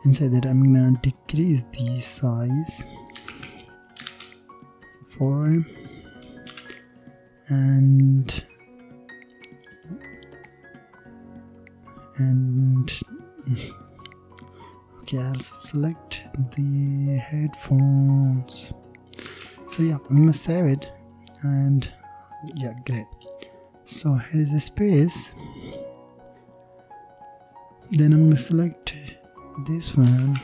Inside that I'm gonna decrease the size for him, and okay, I'll select the headphones. So yeah, I'm gonna save it, and yeah, great. So here is the space. Then I'm gonna select this one,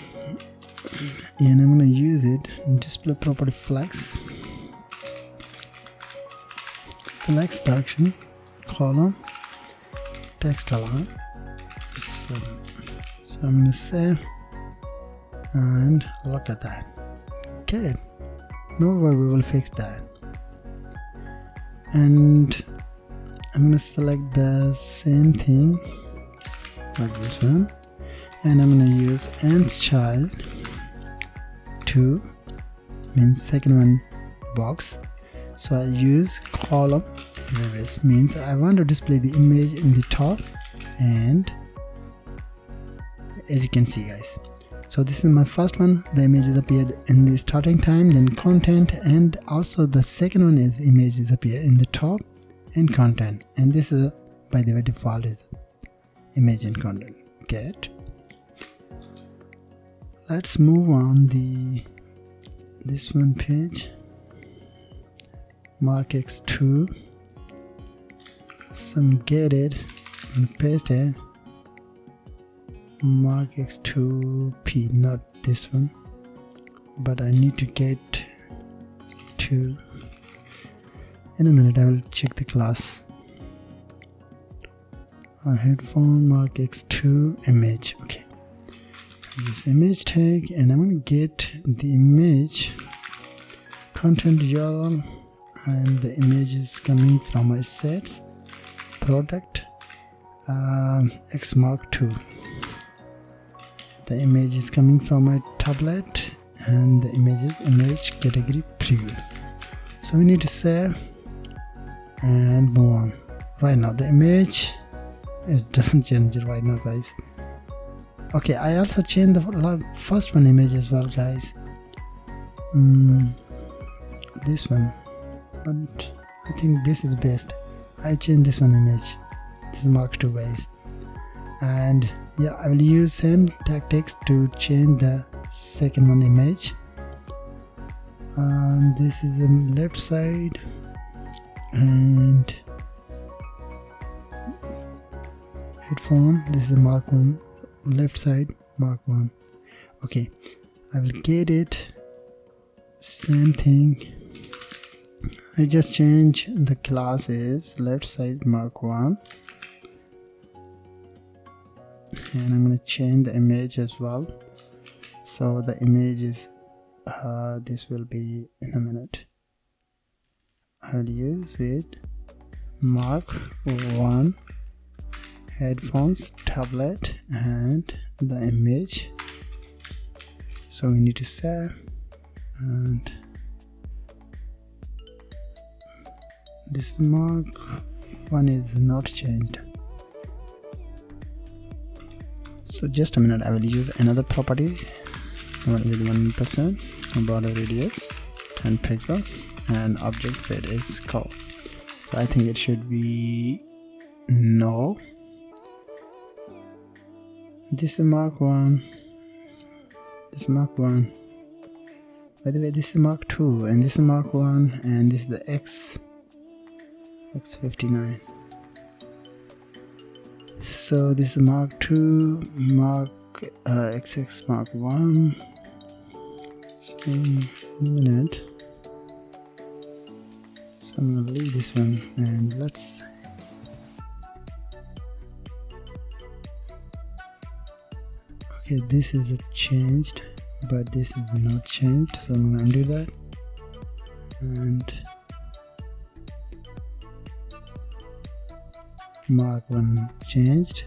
and I'm gonna use it in display property flex section, column, text align. So I'm gonna save, and look at that. Okay, no way, we will fix that. And I'm gonna select the same thing like this one, and I'm gonna use nth child to means second one box. So I use column reverse, means I want to display the image in the top, and as you can see guys, so this is my first one. The images appeared in the starting time, then content, and also the second one is images appear in the top and content, and this is by the way default is image and content. Get. Let's move on this one page, mark x2, some get it and paste it, mark x2p, not this one, but I need to get to. In a minute I will check the class. Headphone, mark x2, image. Okay, use image tag, and I'm going to get the image content URL, and the image is coming from my sets product x mark 2. The image is coming from my tablet, and the image is image category preview. So we need to save and move on. Right now the image, it doesn't change it right now guys. Okay, I also changed the first one image as well guys, this one, but I think this is best. I changed this one image, this is mark 2 guys, and yeah, I will use same tactics to change the second one image. This is the left side, and headphone, this is the mark 1, left side mark 1. Okay, I will get it, same thing. I just change the classes, left side mark 1, and I'm going to change the image as well. So the image is this will be in a minute. I will use it mark 1, headphones, tablet, and the image. So we need to save, and this mark 1 is not changed. So just a minute, I will use another property with 1% border radius 10 pixel, and object fit is curve. So I think it should be no. This is mark 1, this is mark 1. By the way, this is mark 2, and this is mark 1, and this is the x59. So this is mark 2, mark xx mark 1. So in a minute, so I'm gonna leave this one, and let's okay, this is changed, but this is not changed, so I'm gonna undo that, and mark 1 changed.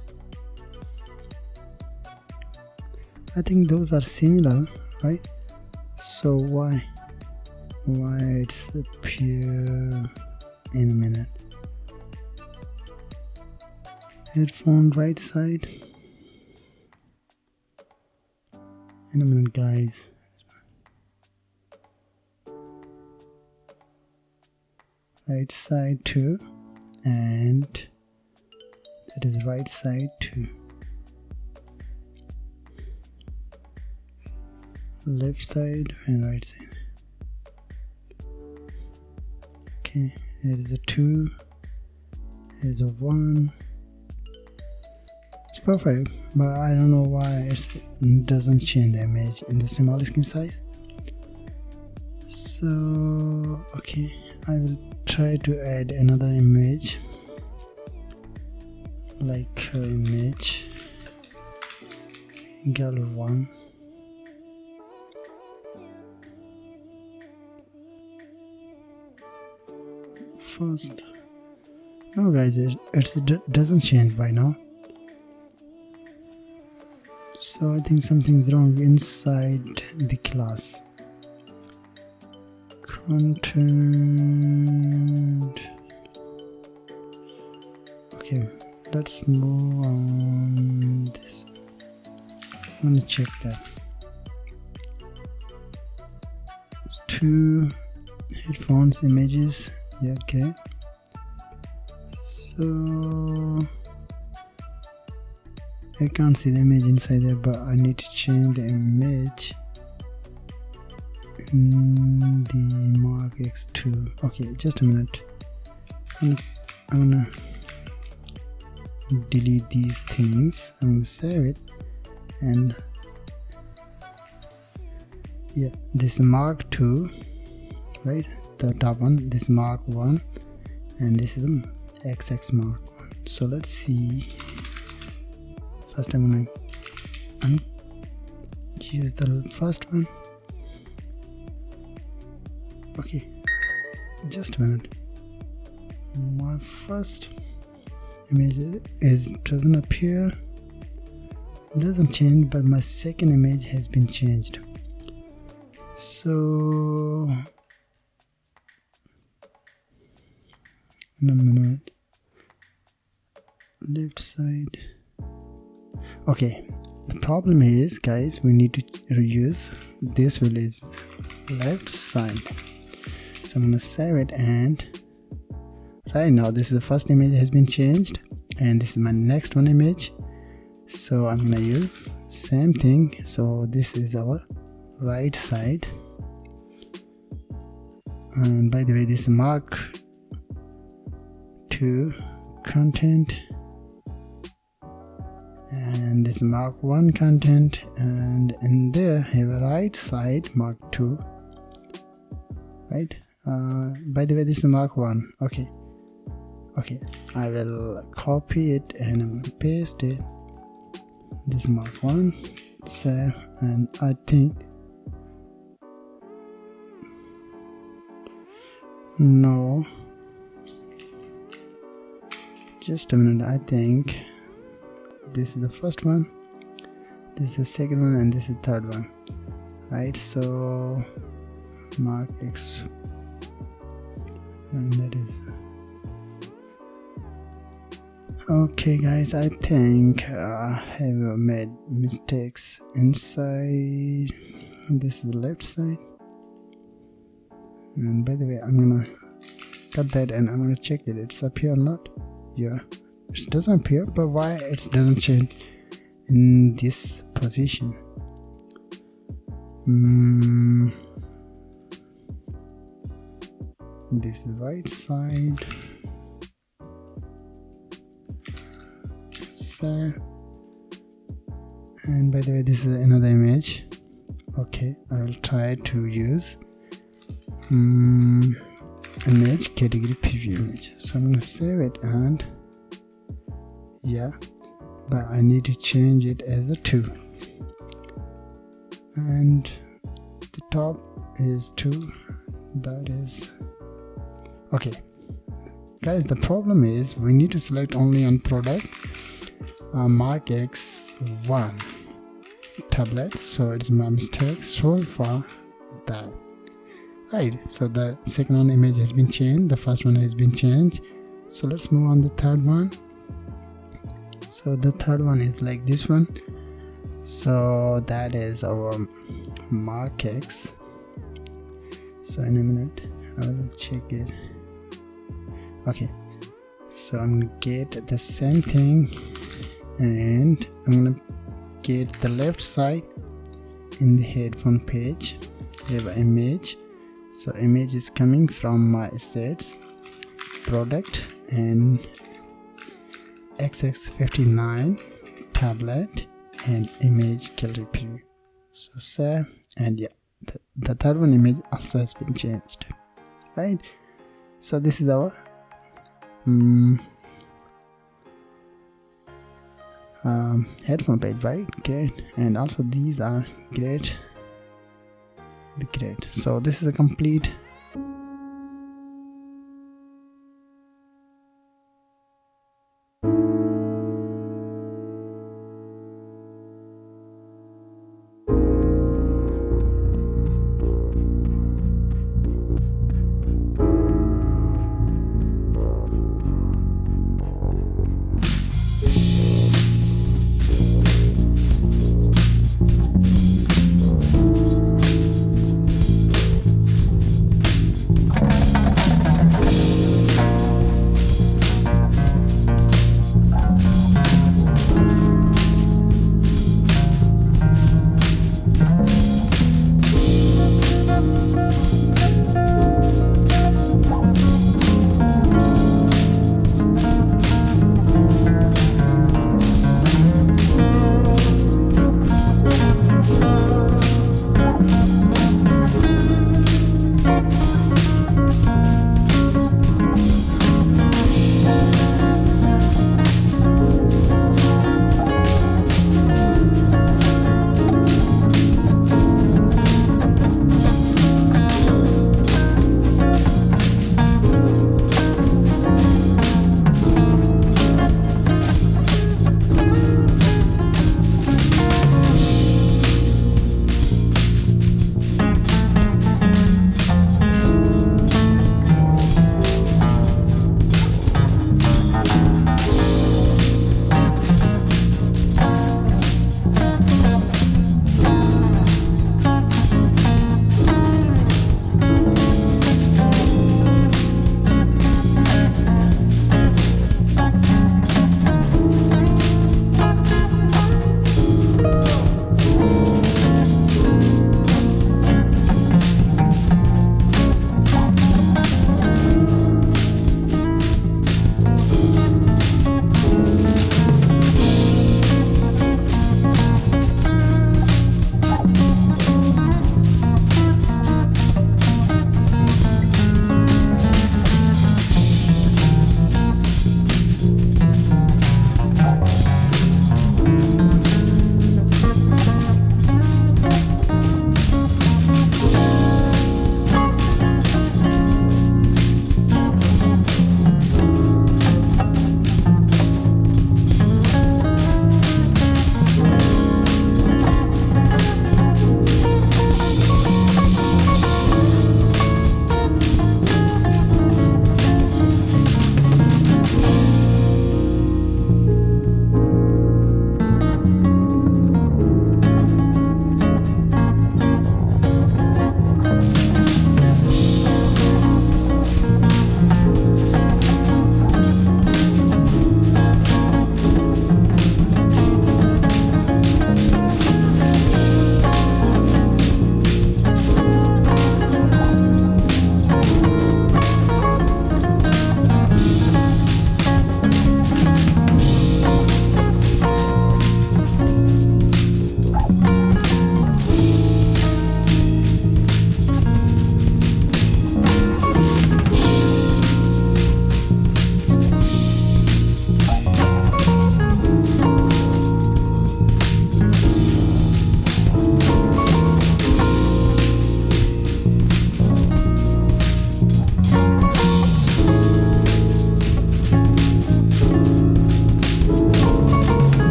I think those are similar, right? So why it's appear in a minute. Headphone right side, In a minute, guys. Right side 2, and that is right side 2. Left side and right side. Okay, there is a 2, there is a 1. It's perfect, but I don't know why it doesn't change the image in the small screen size. So okay, I will try to add another image, like image gallery 1. First, no guys, it doesn't change by now, so I think something's wrong inside the class. Content. Okay, let's move on this. I'm gonna check that. It's 2 headphones images. Yeah, okay. So I can't see the image inside there, but I need to change the image in the mark x2. Okay, just a minute. I'm gonna delete these things. I'm gonna save it, and yeah, this is mark 2, right? The top one, this mark 1, and this is the XX mark 1. So let's see. First I'm gonna use the first one. Okay, just a minute. My first image doesn't appear, doesn't change, but my second image has been changed. So in a minute, left side. Okay, the problem is, guys, we need to reuse this village left side. So I'm gonna save it, and right now this is the first image has been changed, and this is my next one image. So I'm gonna use same thing. So this is our right side, and by the way, this is mark 2 content, and this mark 1 content, and in there have a right side mark 2, right? By the way, this is mark 1. Okay, I will copy it and I'm gonna paste it. This is mark 1, save, and I think no, just a minute, I think this is the first one, this is the second one, and this is the third one, right? So mark X, and that is okay, guys. I think I have made mistakes inside. This is the left side, and by the way, I'm gonna cut that and I'm gonna check it. It's up here or not? Yeah, it doesn't appear, but why it doesn't change in this position? This is right side. So, and by the way, this is another image. Okay, I will try to use image category preview image. So I'm gonna save it, and yeah, but I need to change it as a 2, and the top is 2. That is okay, guys. The problem is we need to select only on product mark X1 tablet, so it's my mistake. Sorry for that. Right, so the second one image has been changed, the first one has been changed. So let's move on the third one. So the third one is like this one. So that is our markx. So in a minute I will check it. Okay, so I'm gonna get the same thing, and I'm gonna get the left side in the headphone page. We have an image, so image is coming from my assets, product, and xx59 tablet and image gallery preview. So save, and yeah, the third one image also has been changed, right? So this is our headphone page, right? Great. And also these are great. So this is a complete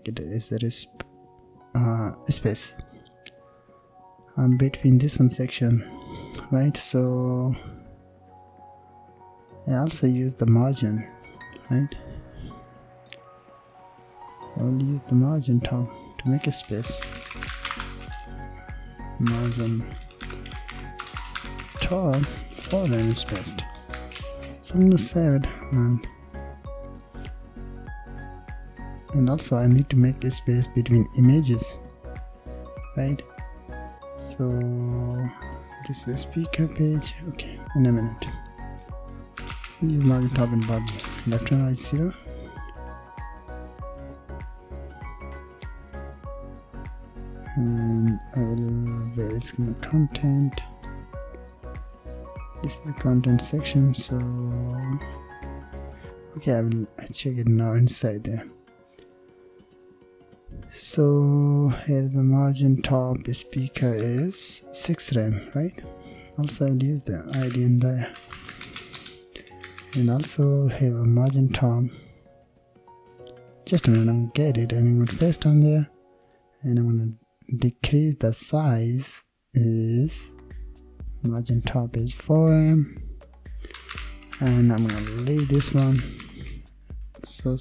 make it is a space between this one section, right? So I also use the margin, right? I will use the margin top to make a space. Margin top foreign space. So I'm gonna save it, and also I need to make a space between images, right? So this is speaker page. Okay, in a minute. Use margin top and bottom. Left and right 0. And I will where is my content. This is the content section. So okay, I will check it now inside there. So here's the margin top speaker is 6 rem, right? Also I will use the ID in there, and also have a margin top. Just a minute, I'm gonna get it, and I'm gonna paste on there, and I'm gonna decrease the size. Is margin top is 4 rem, and I'm gonna leave this one. So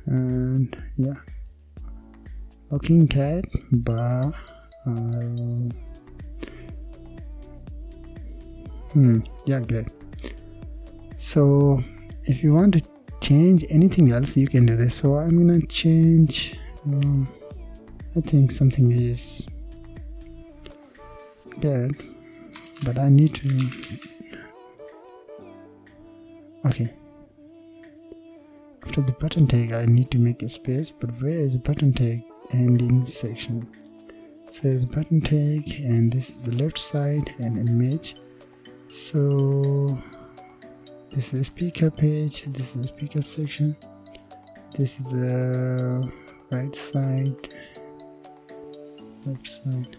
and yeah, looking great, but yeah, great. So if you want to change anything else, you can do this. So I'm gonna change I think something is good, but I need to okay. After the button tag, I need to make a space, but where is the button tag ending section? So there's button tag, and this is the left side and image. So this is the speaker page, this is the speaker section, this is the right side, left side.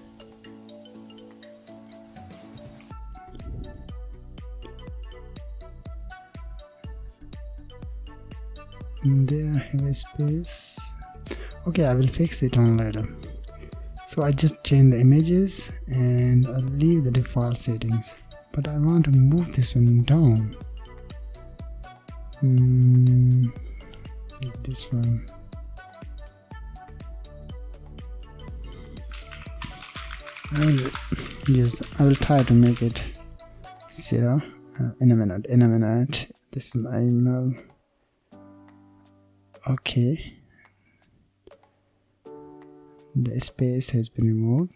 And there I have a space. Okay, I will fix it on later. So I just change the images and I'll leave the default settings, but I want to move this one down. Like this one. I will try to make it 0 in a minute. This is my email. Okay, the space has been removed,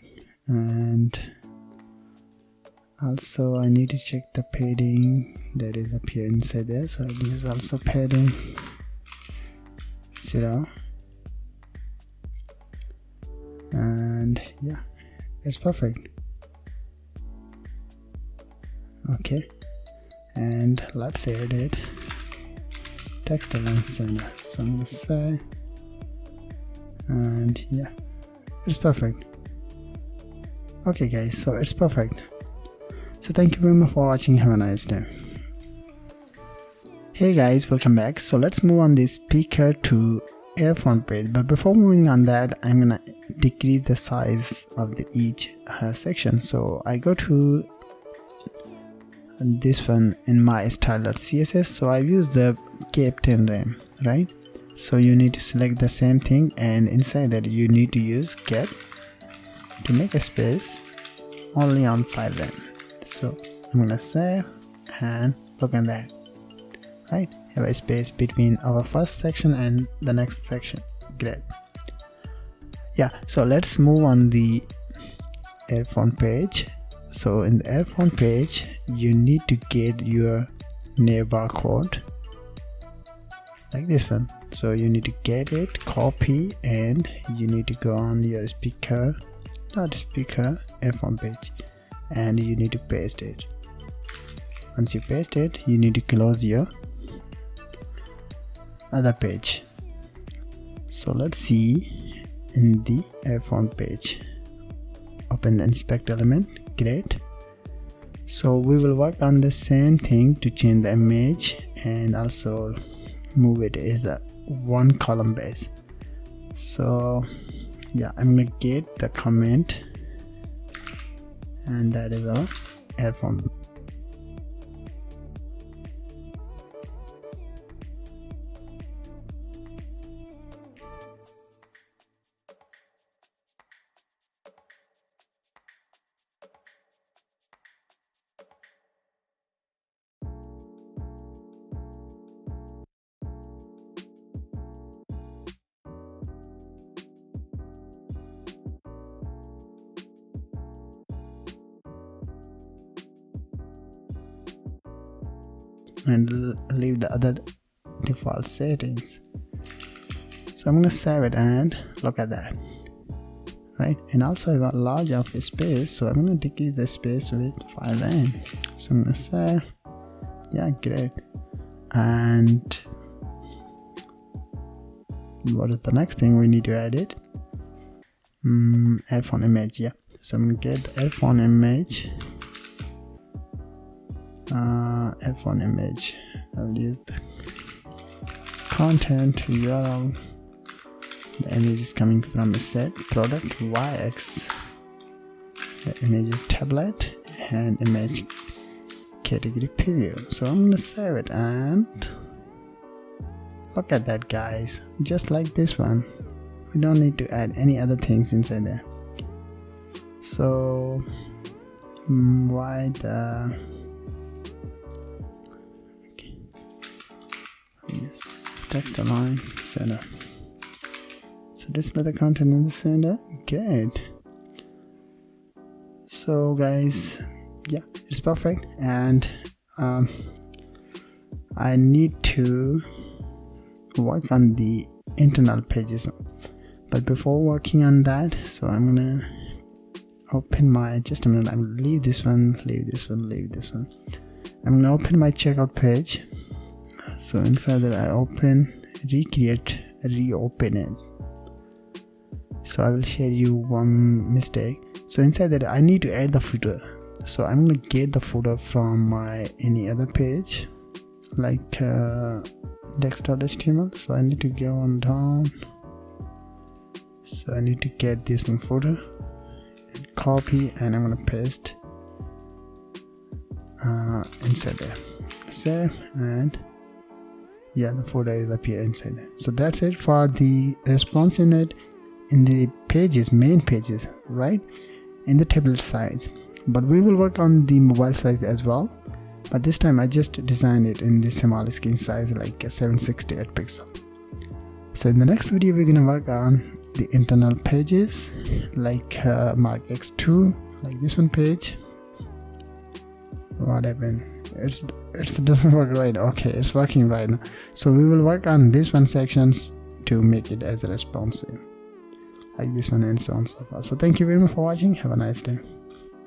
and also I need to check the padding that is up here inside there. So I'll use also padding 0, and yeah, it's perfect. Okay, and let's add it. Text align center. So I'm gonna say, and yeah, it's perfect. Okay guys, so it's perfect. So thank you very much for watching. Have a nice day. Hey guys, welcome back. So let's move on this speaker to earphone page, but before moving on that, I'm gonna decrease the size of each section. So I go to this one in my style.css. so I use the cap 10 rem, right? So you need to select the same thing, and inside that you need to use cap to make a space only on 5 rem. So I'm gonna save, and look at that, right? Have a space between our first section and the next section. Great. Yeah, so let's move on the earphone page. So in the earphone page, you need to get your neighbor code like this one. So you need to get it, copy, and you need to go on your speaker, not speaker, earphone page, and you need to paste it. Once you paste it, you need to close your other page. So let's see in the earphone page. Open the inspect element. Great. So we will work on the same thing to change the image and also move it is a one column base. So yeah, I'm gonna get the comment, and that is a headphone. And leave the other default settings. So I'm gonna save it and look at that, right? And also I got large of space, so I'm gonna decrease the space with 5 rand. So I'm gonna save. Yeah, great. And what is the next thing we need to edit? Headphone image. Yeah, so I'm gonna get the headphone image. Headphone image. I'll use the content URL. The image is coming from a set product YX. The image is tablet and image category preview. So I'm gonna save it and look at that, guys. Just like this one, we don't need to add any other things inside there. So why the text align center. So display the content in the center. Good. So guys, yeah, it's perfect. And I need to work on the internal pages, but before working on that, so I'm gonna open my, just a minute, I'm gonna leave this one, leave this one, leave this one. I'm gonna open my checkout page. So inside that I open, recreate, reopen it. So I will share you one mistake. So inside that I need to add the footer. So I'm gonna get the footer from my any other page like dex.html. So I need to go on down. So I need to get this one footer and copy, and I'm gonna paste inside there. Save, and yeah, the footer is up here inside there. So that's it for the responsiveness in the pages, main pages, right, in the tablet size. But we will work on the mobile size as well, but this time I just designed it in the small screen size, like a 768 pixel. So in the next video we're gonna work on the internal pages, like mark X2, like this one page. What happened? It doesn't work right. Okay, it's working right now. So we will work on this one sections to make it as responsive, like this one, and so on and so forth. So thank you very much for watching. Have a nice day.